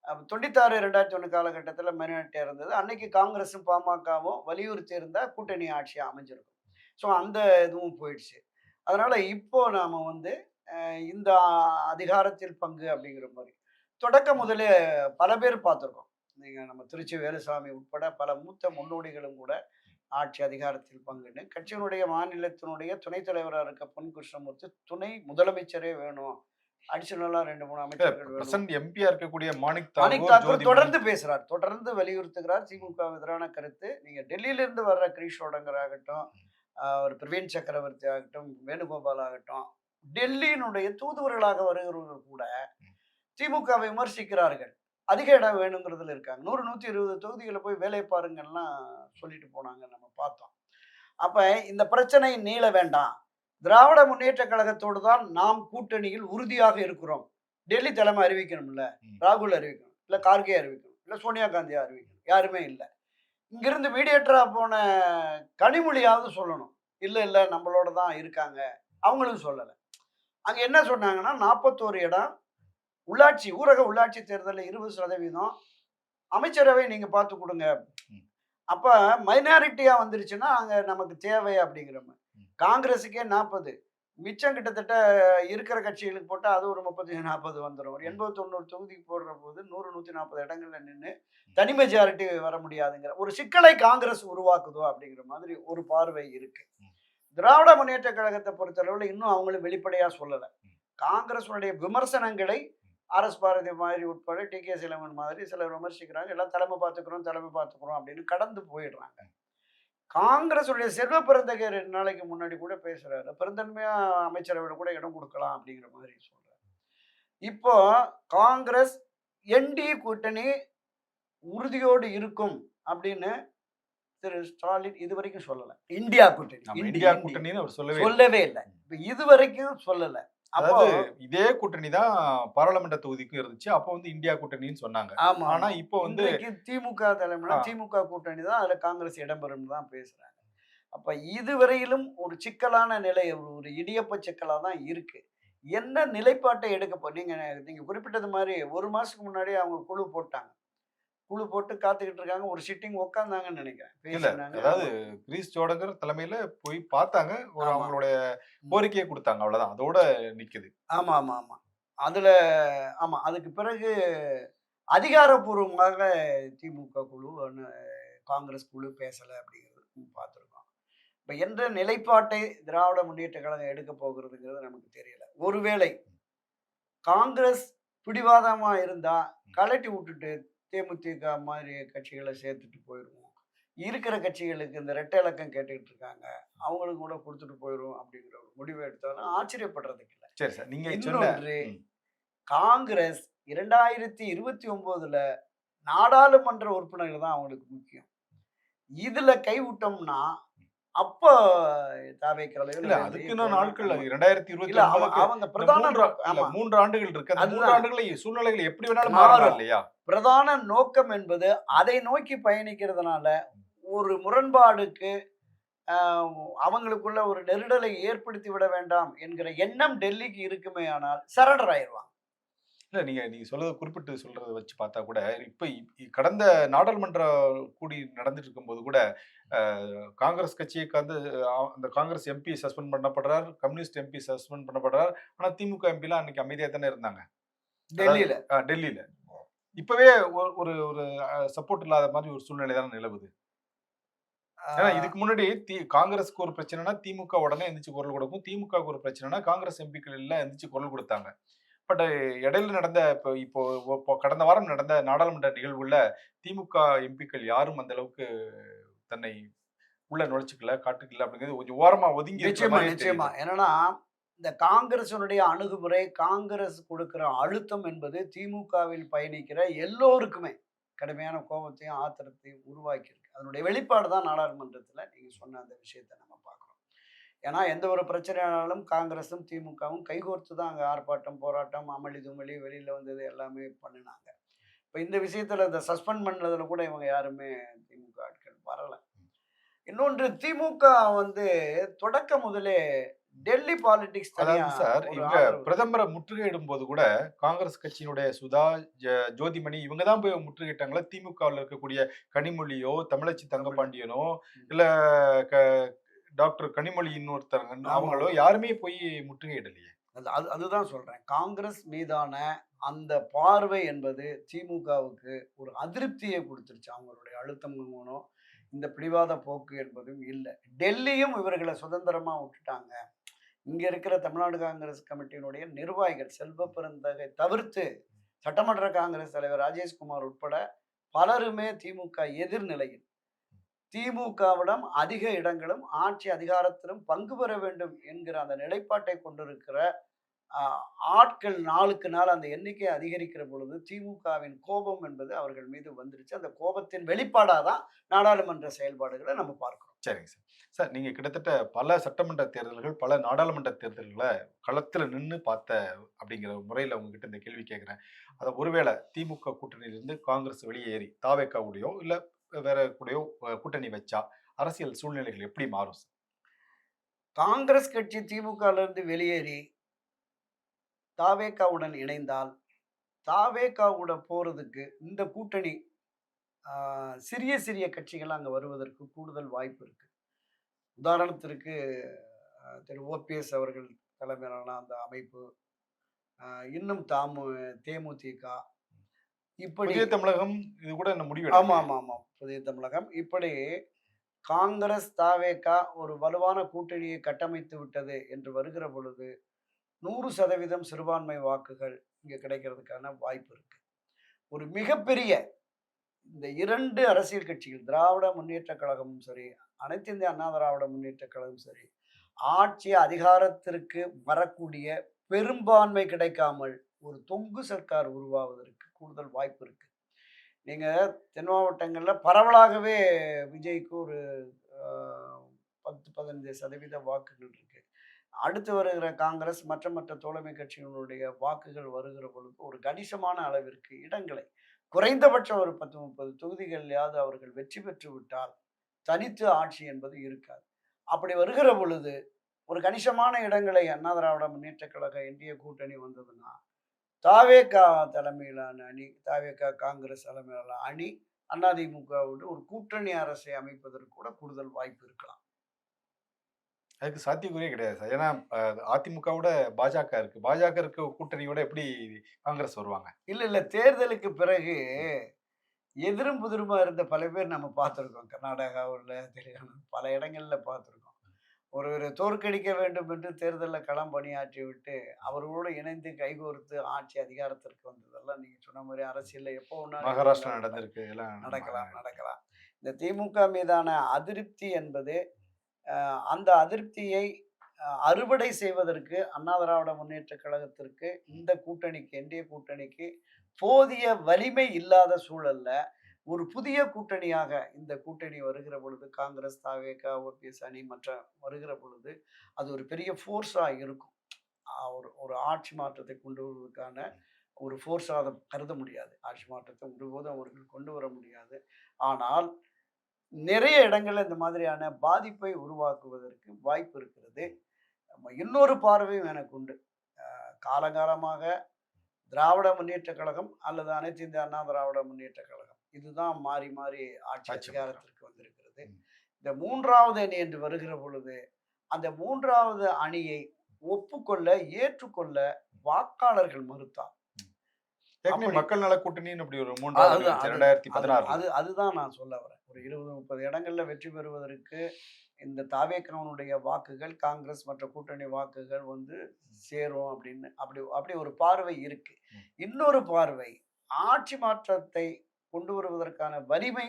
96-2001 காலகட்டத்தில் மைனாரிட்டியாக இருந்தது. அன்னைக்கு காங்கிரஸும் பாமகவும் வலியுறுத்தி இருந்தால் கூட்டணி ஆட்சியாக அமைஞ்சிருக்கும். ஸோ அந்த இதுவும் போயிடுச்சு. அதனால் இப்போ நாம் வந்து இந்த அதிகாரத்தில் பங்கு அப்படிங்கிற மாதிரி தொடக்கம் முதலே பல பேர் பார்த்துருக்கோம். நீங்கள் நம்ம திருச்சி வேலுசாமி உட்பட பல மூத்த முன்னோடிகளும் கூட ஆட்சி அதிகாரத்தில் பங்குன்னு கட்சியினுடைய மாநிலத்தினுடைய துணைத் தலைவராக இருக்க பொன் கிருஷ்ணமூர்த்தி துணை முதலமைச்சரே வேணும், அடிஷனலா 2-3 அமைச்சர்கள் எம்பியா இருக்கக்கூடிய மாணிக் தாக்கூர் தொடர்ந்து பேசுறார், தொடர்ந்து வலியுறுத்துகிறார் திமுக எதிரான கருத்து. நீங்க டெல்லியிலிருந்து வர்ற கிரீஷ் ஓடங்கர் ஆகட்டும், ஒரு பிரவீன் சக்கரவர்த்தி ஆகட்டும், வேணுகோபால் ஆகட்டும், டெல்லியினுடைய தூதுவர்களாக வருகிறவர்கள் கூட திமுக விமர்சிக்கிறார்கள். அதிக இடம் வேணுங்கிறதுல இருக்காங்க. 100-120 தொகுதிகளை போய் வேலை பாருங்கள்லாம் சொல்லிட்டு போனாங்க, நம்ம பார்த்தோம். அப்ப இந்த பிரச்சனை நீள வேண்டாம், திராவிட முன்னேற்ற கழகத்தோடு தான் நாம் கூட்டணியில் உறுதியாக இருக்கிறோம். டெல்லி தலைமை அறிவிக்கணும்ல, ராகுல் அறிவிக்கணும், இல்லை கார்கே அறிவிக்கணும், இல்லை சோனியா காந்தியா அறிவிக்கணும், யாருமே இல்லை. இங்கிருந்து மீடியேட்டரா போன கனிமொழியாவது சொல்லணும், இல்லை இல்லை நம்மளோட தான் இருக்காங்க, அவங்களும் சொல்லலை. அங்கே என்ன சொன்னாங்கன்னா 41 இடம் உள்ளாட்சி, ஊரக உள்ளாட்சி தேர்தலில் 20% அமைச்சரவை நீங்க பார்த்து கொடுங்க. அப்ப மைனாரிட்டியா வந்துருச்சுன்னா அங்க நமக்கு தேவை அப்படிங்கிற மாதிரி. காங்கிரஸுக்கே 40, மிச்சம் கிட்டத்தட்ட இருக்கிற கட்சிகளுக்கு போட்டால் அது ஒரு 35-40 வந்துடும். ஒரு 80-90 தொகுதிக்கு போடுற போது 100-140 இடங்கள்ல நின்று தனி மெஜாரிட்டி வர முடியாதுங்கிற ஒரு சிக்கலை காங்கிரஸ் உருவாக்குதோ அப்படிங்கிற மாதிரி ஒரு பார்வை இருக்கு. திராவிட முன்னேற்ற கழகத்தை பொறுத்தளவில் இன்னும் அவங்களும் வெளிப்படையா சொல்லலை. காங்கிரஸுடைய விமர்சனங்களை ஆர்எஸ் பாரதி மாதிரி உட்பட டி.கே. சீலமன் மாதிரி சிலர் விமர்சிக்கிறாங்க. எல்லாம் தலைமை பார்த்துக்கிறோம் அப்படின்னு கடந்து போயிடுறாங்க. காங்கிரஸுடைய செல்வ பெருந்தகை 2 நாளைக்கு முன்னாடி கூட பேசுறாரு. பெருந்தன்மையா அமைச்சரவையில கூட இடம் குடுக்கலாம் அப்படிங்கிற மாரி சொல்றாரு. இப்போ காங்கிரஸ் என்டிஏ கூட்டணி உறுதியோடு இருக்கும் அப்படின்னு திரு ஸ்டாலின் இதுவரைக்கும் சொல்லல. இந்தியா கூட்டணி. நம்ம இந்தி இந்தியா இந்தி கூட்டணின்னு அவர் சொல்லவே இல்ல. சொல்லவே இல்ல. இப்ப இதுவரைக்கும் சொல்லல. அப்போ அதாவது இதே கூட்டணி தான் பாராளுமன்ற தொகுதிக்கும் இருந்துச்சு. அப்போ வந்து இந்தியா கூட்டணின்னு சொன்னாங்க. ஆமா, ஆனா ஆமா. இப்போ வந்து இன்றைக்கு திமுக தலைமையில ஆ, திமுக கூட்டணி தான் அதுல காங்கிரஸ் இடம்பெறும்னு தான் பேசுறாங்க. அப்ப இதுவரையிலும் ஒரு சிக்கலான நிலை ஒரு இடியப்ப சிக்கலா தான் இருக்கு. என்ன நிலைப்பாட்டை நீங்க நீங்க குறிப்பிட்டது மாரி 1 மாசத்துக்கு முன்னாடியே அவங்க குழு போட்டாங்க. குழு போட்டு காத்துக்கிட்டு இருக்காங்க. ஒரு சிட்டிங் உட்கார்ந்தாங்கன்னு நெனைக்கிறேன். இல்ல. பேசினாங்க. அதாவது ஆமா. கிரீஷ் ஜோடங்கர் தலைமையில போய் பார்த்தாங்க. ஒரு ஆமா. அவங்களுடைய ம். கோரிக்கைய குடுத்தாங்க. அவ்வளவுதான். அதோட நிக்குது. ஆமா, ஆமா, ஆமா. அதுல ஆமா. அதுக்கு பிறகு அதிகாரப்பூர்வமாக திமுக குழு, காங்கிரஸ் குழு பேசல அப்படிங்கிறது பார்த்துருக்கோம். இப்ப எந்த நிலைப்பாட்டை திராவிட முன்னேற்ற கழகம் எடுக்க போகிறதுங்கிறது நமக்கு தெரியல. ஒருவேளை காங்கிரஸ் பிடிவாதமா இருந்தா கழட்டி விட்டுட்டு தேமுதிக மாதிரி கட்சிகளை சேர்த்துட்டு போயிருவோம். இருக்கிற கட்சிகளுக்கு இந்த இரட்டை இலக்கம் கேட்டுக்கிட்டு இருக்காங்க. அவங்களுக்கு கூட குடுத்துட்டு போயிருவோம் அப்படிங்கிற ஒரு முடிவு எடுத்தாலும் ஆச்சரியப்படுறதுக்கு இல்ல. சரி சார். நீங்க சொன்ன இன்னொன்று ம். காங்கிரஸ் 2029ல நாடாளுமன்ற உறுப்பினர்கள் தான் அவங்களுக்கு முக்கியம். இதுல கைவிட்டோம்னா, அப்ப தாவேக்கால இல்ல அதுக்கு இன்னும் நாட்கள் இல்ல 2029க்கு அவங்க இந்த பிரதான 3 நோக்கம் இல்ல ஆமா. 3 ஆண்டுகள் இருக்கு. அந்த 3 அதுதான் ஆண்டுகள்ல சூழ்நிலைகள் எப்படி வேணாலும் மாறலாம் மாறும். இல்லையா? பிரதான நோக்கம் என்பது அதை நோக்கி பயணிக்கிறதுனால, ஒரு முரண்பாடுக்கு அ அவங்களுக்குள்ள ஒரு நெருடலை ஏற்படுத்தி விட வேண்டாம் என்கிற எண்ணம் டெல்லிக்கு இருக்குமேயானால் சரண்டர் ஆயிருவாங்க. இல்ல நீங்க நீங்க சொல்றத குறிப்பிட்டு சொல்றத வச்சு பார்த்தா கூட, இப்ப கடந்த நாடாளுமன்ற கூடி நடந்துட்டு இருக்கும்போது கூட, அ காங்கிரஸ் கட்சியை வந்து அந்த காங்கிரஸ் எம்பி சஸ்பெண்ட் பண்ணப்படுறார். கம்யூனிஸ்ட் எம்பி சஸ்பெண்ட் பண்ணப்படுறார். ஆனா திமுக எம்பிலாம் அன்னைக்கு அமைதியா தானே இருந்தாங்க. அதாவது டெல்லியில. டெல்லியில. இப்பவே ஒரு ஒரு சப்போர்ட் இல்லாத மாரி ஒரு சூழ்நிலை தானே நிலவுது. ஏன்னா ஆ இதுக்கு முன்னாடி காங்கிரஸ்க்கு ஒரு பிரச்சனைனா திமுக உடனே எந்திரிச்சு குரல் கொடுக்கும். திமுகவுக்கு ஒரு பிரச்சனைனா காங்கிரஸ் எம்பிக்கள் எல்லாம் எந்திரிச்சு குரல் கொடுத்தாங்க. பட் இடையில நடந்த இப்போ கடந்த வாரம் நடந்த நாடாளுமன்ற நிகழ்வுல திமுக எம்பிக்கள் யாரும் அந்த அளவுக்கு தன்னை உள்ள நுழைச்சுக்கல, காட்டுக்கல அப்படிங்கிறது கொஞ்சம் ஓரமா ஒதுங்கி இருக்கிற நிச்சயமா, மாரியே நிச்சயமா. தெரியுது. என்னன்னா, இந்த காங்கிரஸினுடைய அணுகுமுறை, காங்கிரஸ் கொடுக்கிற அழுத்தம் என்பது திமுகவில் பயணிக்கிற எல்லோருக்குமே கடுமையான கோபத்தையும், ஆத்திரத்தையும் உருவாக்கியிருக்கு. அதனுடைய வெளிப்பாடு தான் நாடாளுமன்றத்தில நீங்க சொன்ன அந்த விஷயத்த நம்ம பார்க்கிறோம். ஏன்னா, எந்த ஒரு பிரச்சனையானாலும் காங்கிரஸும், திமுகவும் கைகோர்த்து தான் அங்க ஆர்ப்பாட்டம், போராட்டம், அமளி, துமளி வெளியில வந்தது எல்லாமே பண்ணுனாங்க. இப்ப இந்த விஷயத்துல இந்த சஸ்பெண்ட் பண்ணதுல கூட இவங்க யாருமே திமுக ஆட்கள் வரல. இன்னொன்று திமுக வந்து தொடக்க முதலே டெல்லி பாலிடிக்ஸ் தனியா அதாவது சார், ஒரு இவங்க ஆதரவு பிரதமர முற்றுகையிடும்போது கூட, காங்கிரஸ் கட்சியினுடைய சுதா, ஜோதிமணி இவங்க தான் போய் முற்றுகையிட்டாங்களா? திமுகவுல இருக்கக்கூடிய கனிமொழியோ, தமிழச்சி தமிழ். தங்கபாண்டியனோ, ம். இல்ல க டாக்டர் கனிமொழி இன்னொருத்தவங்க ஆமா, அவங்களோ ஆமா. யாருமே போய் முற்றுகையிடலையே! அதுதான் சொல்றேன். காங்கிரஸ் மீதான அந்த பார்வை என்பது திமுகவுக்கு ஒரு அதிருப்தியை குடுத்துருச்சு. அவங்களுடைய அழுத்தம் மூலம் இந்த பிடிவாத போக்கு என்பதும் இல்ல. டெல்லியும் இவர்கள சுதந்திரமா விட்டுட்டாங்க. இங்க இருக்கிற தமிழ்நாடு காங்கிரஸ் கமிட்டியினுடைய நிர்வாகிகள் செல்வ பெருந்தகை தவிர்த்து சட்டமன்ற காங்கிரஸ் தலைவர் ராஜேஷ்குமார் உட்பட பலருமே திமுக எதிர்நிலையில். திமுகவிடம் அதிக இடங்களும், ஆட்சி அதிகாரத்திலும் பங்கு பெற வேண்டும் என்கிற அந்த நிலைப்பாட்டை கொண்டிருக்கிற அ ஆட்கள் நாளுக்கு நாள் அந்த எண்ணிக்கை அதிகரிக்கிற பொழுது, திமுகவின் கோபம் என்பது அவர்கள் மீது வந்துருச்சு. அந்த கோபத்தின் வெளிப்பாடா தான் நாடாளுமன்ற செயல்பாடுகள நம்ம பார்க்கிறோம். சரிங்க சார். சார் நீங்க கிட்டத்தட்ட பல சட்டமன்ற தேர்தல்கள், பல நாடாளுமன்ற தேர்தல்கள களத்துல நின்னு பார்த்த அப்படிங்கிற முறையில உங்ககிட்ட இந்த கேள்வி கேட்கிறேன். அத ஒருவேள திமுக கூட்டணியிலிருந்து காங்கிரஸ் வெளியேறி தாவேக்கா கூடயோ, இல்ல வேற கூடயோ கூட்டணி வச்சா, அரசியல் சூழ்நிலைகள் எப்படி மாறும் சார்? காங்கிரஸ் கட்சி திமுகவிலிருந்து வெளியேறி தாவேகாவுடன் இணைந்தால், தாவேகாவோட போறதுக்கு இந்த கூட்டணி ஆ சிறிய சிறிய கட்சிகள் அங்க வருவதற்கு கூடுதல் வாய்ப்பு இருக்கு. உதாரணத்திற்கு திரு ஓபிஎஸ் அவர்கள் தலைமையிலான அந்த அமைப்பு, அ இன்னும் தேமுதிக இப்படி புதிய தமிழகம் இது கூட இன்னும் முடிவு ஆமா, எடுக்கலையே! ஆமா, ஆமா. புதிய தமிழகம். இப்படி காங்கிரஸ், தாவேகா ஒரு வலுவான கூட்டணியை கட்டமைத்து விட்டது என்று வருகிற பொழுது, 100% சிறுபான்மை வாக்குகள் இங்க கிடைக்கிறதுக்கான வாய்ப்பு இருக்கு. ஒரு மிகப்பெரிய இந்த 2 அரசியல் கட்சிகள், திராவிட முன்னேற்றக் கழகமும் சரி, அனைத்து இந்திய அண்ணா திராவிட முன்னேற்ற கழகம் சரி, ஆட்சி அதிகாரத்திற்கு வரக்கூடிய பெரும்பான்மை கிடைக்காமல் ஒரு தொங்கு சர்க்கார் உருவாவதற்கு கூடுதல் வாய்ப்பு இருக்கு. நீங்க தென் மாவட்டங்கள்ல பரவலாகவே விஜய்க்கு ஒரு அ 10, 15% வாக்குகள் இருக்கு. அடுத்து வருகிற காங்கிரஸ் மற்ற தோழமை கட்சிகளுடைய வாக்குகள் வருகிற பொழுது ஒரு கணிசமான அளவிற்கு இடங்களை குறைந்தபட்சம் ஒரு 10, 30 தொகுதிகள்லயாவது அவர்கள் வெற்றி பெற்று விட்டால் தனித்து ஆட்சி என்பது இருக்காது. அப்படி வருகிற பொழுது ஒரு கணிசமான இடங்களை அண்ணா திராவிட முன்னேற்ற கழக என்டிஏ கூட்டணி வந்ததுன்னா, தாவேகா தலைமையிலான அணி, தாவேகா காங்கிரஸ் தலைமையிலான அணி அதிமுகவோடு ஒரு கூட்டணி அரசை அமைப்பதற்கு கூட கூடுதல் வாய்ப்பு இருக்கலாம். அதுக்கு சாத்தியக்கூறே கிடையாது சார். ஏன்னா அதிமுகவோட பாஜக இருக்கு. பாஜக இருக்க கூட்டணியோட எப்படி காங்கிரஸ் வருவாங்க? இல்ல. தேர்தலுக்கு பிறகு எதிரும் புதிருமா இருந்த பல பேர் நம்ம பார்த்துருக்கோம். கர்நாடகாவுல, தெலுங்கானா பல இடங்கள்ல பார்த்துருக்கோம். ஒருவரை தோற்கடிக்க வேண்டும் என்று தேர்தல்ல களம் பணியாற்றிவிட்டு, அவர்களோடு இணைந்து கைகோர்த்து ஆட்சி அதிகாரத்திற்கு வந்ததெல்லாம் நீங்க சொன்ன மாரி அரசியல்ல எப்போ வேணாலும் மகாராஷ்டிரா நடந்திருக்கு. எல்லாம் நடக்கலாம். இந்த திமுக மீதான அதிருப்தி என்பது, அந்த அதிருப்தியை அறுவடை செய்வதற்கு அண்ணா திராவிட முன்னேற்ற கழகத்திற்கு, இந்த கூட்டணிக்கு, என்டிஏ கூட்டணிக்கு போதிய வலிமை இல்லாத சூழல்ல, ஒரு புதிய கூட்டணியாக இந்த கூட்டணி வருகிற பொழுது, காங்கிரஸ், தாவேகா, ஓபிஎஸ் அணி மற்ற வருகிற பொழுது, அது ஒரு பெரிய ஃபோர்ஸா இருக்கும். ஒரு ஒரு ஆட்சி மாற்றத்தை கொண்டு வருவதற்கான ஒரு ஃபோர்ஸா அத கருத முடியாது. ஆட்சி மாற்றத்தை ஒருபோதும் அவர்கள் கொண்டு வர முடியாது. ஆனால், நிறைய இடங்கள்ல இந்த மாதிரியான பாதிப்பை உருவாக்குவதற்கு வாய்ப்பு இருக்கிறது. இன்னொரு பார்வையும் எனக்கு உண்டு. காலங்காலமாக திராவிட முன்னேற்ற கழகம் அல்லது அனைத்து இந்திய அண்ணா திராவிட முன்னேற்ற கழகம் இதுதான் மாறி மாறி ஆட்சி அதிகாரத்திற்கு வந்திருக்கிறது. இந்த 3வது அணி என்று வருகிற பொழுது, அந்த 3வது அணியை ஒப்புக்கொள்ள, ஏற்றுக்கொள்ள வாக்காளர்கள் மறுத்தார். மக்கள் நல கூட்டணின்னு அப்படி ஒரு 3வது 2016 அதுதான் நான் சொல்ல வரேன். ஒரு 20, 30 இடங்கள்ல வெற்றி பெறுவதற்கு இந்த தாவேகாவுடைய வாக்குகள், காங்கிரஸ் மற்ற கூட்டணி வாக்குகள் வந்து சேரும் அப்படின்னு அப்படி ஒரு பார்வை இருக்கு. இன்னொரு பார்வை, ஆட்சி மாற்றத்தை கொண்டு வருவதற்கான வலிமை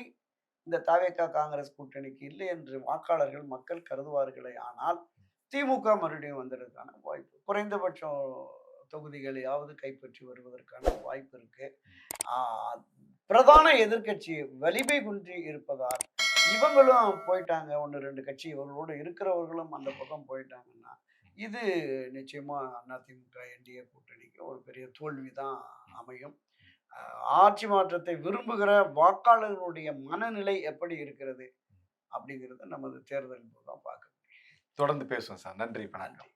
இந்த தாவேகா காங்கிரஸ் கூட்டணிக்கு இல்லை என்று வாக்காளர்கள் மக்கள் கருதுவார்களே. ஆனால் திமுக மறுபடியும் வந்ததற்கான வாய்ப்பு, குறைந்தபட்சம் தொகுதிகளையாவது கைப்பற்றி வருவதற்கான வாய்ப்பு இருக்கு. பிரதான எதிர்க்கட்சி வலிமை குன்றி இருப்பதால் இவங்களும் போயிட்டாங்க. 1, 2 கட்சி இவர்களோடு இருக்கிறவர்களும் அந்த பக்கம் போயிட்டாங்கன்னா, இது நிச்சயமா அதிமுக என்டிஏ கூட்டணிக்கு ஒரு பெரிய தோல்வி தான் அமையும். ஆட்சி மாற்றத்தை விரும்புகிற வாக்காளர்களுடைய மனநிலை எப்படி இருக்கிறது அப்படிங்கிறத நமது தேர்தல் தான் பார்க்க முடியும். தொடர்ந்து பேசுவோம் சார். நன்றி. நன்றி.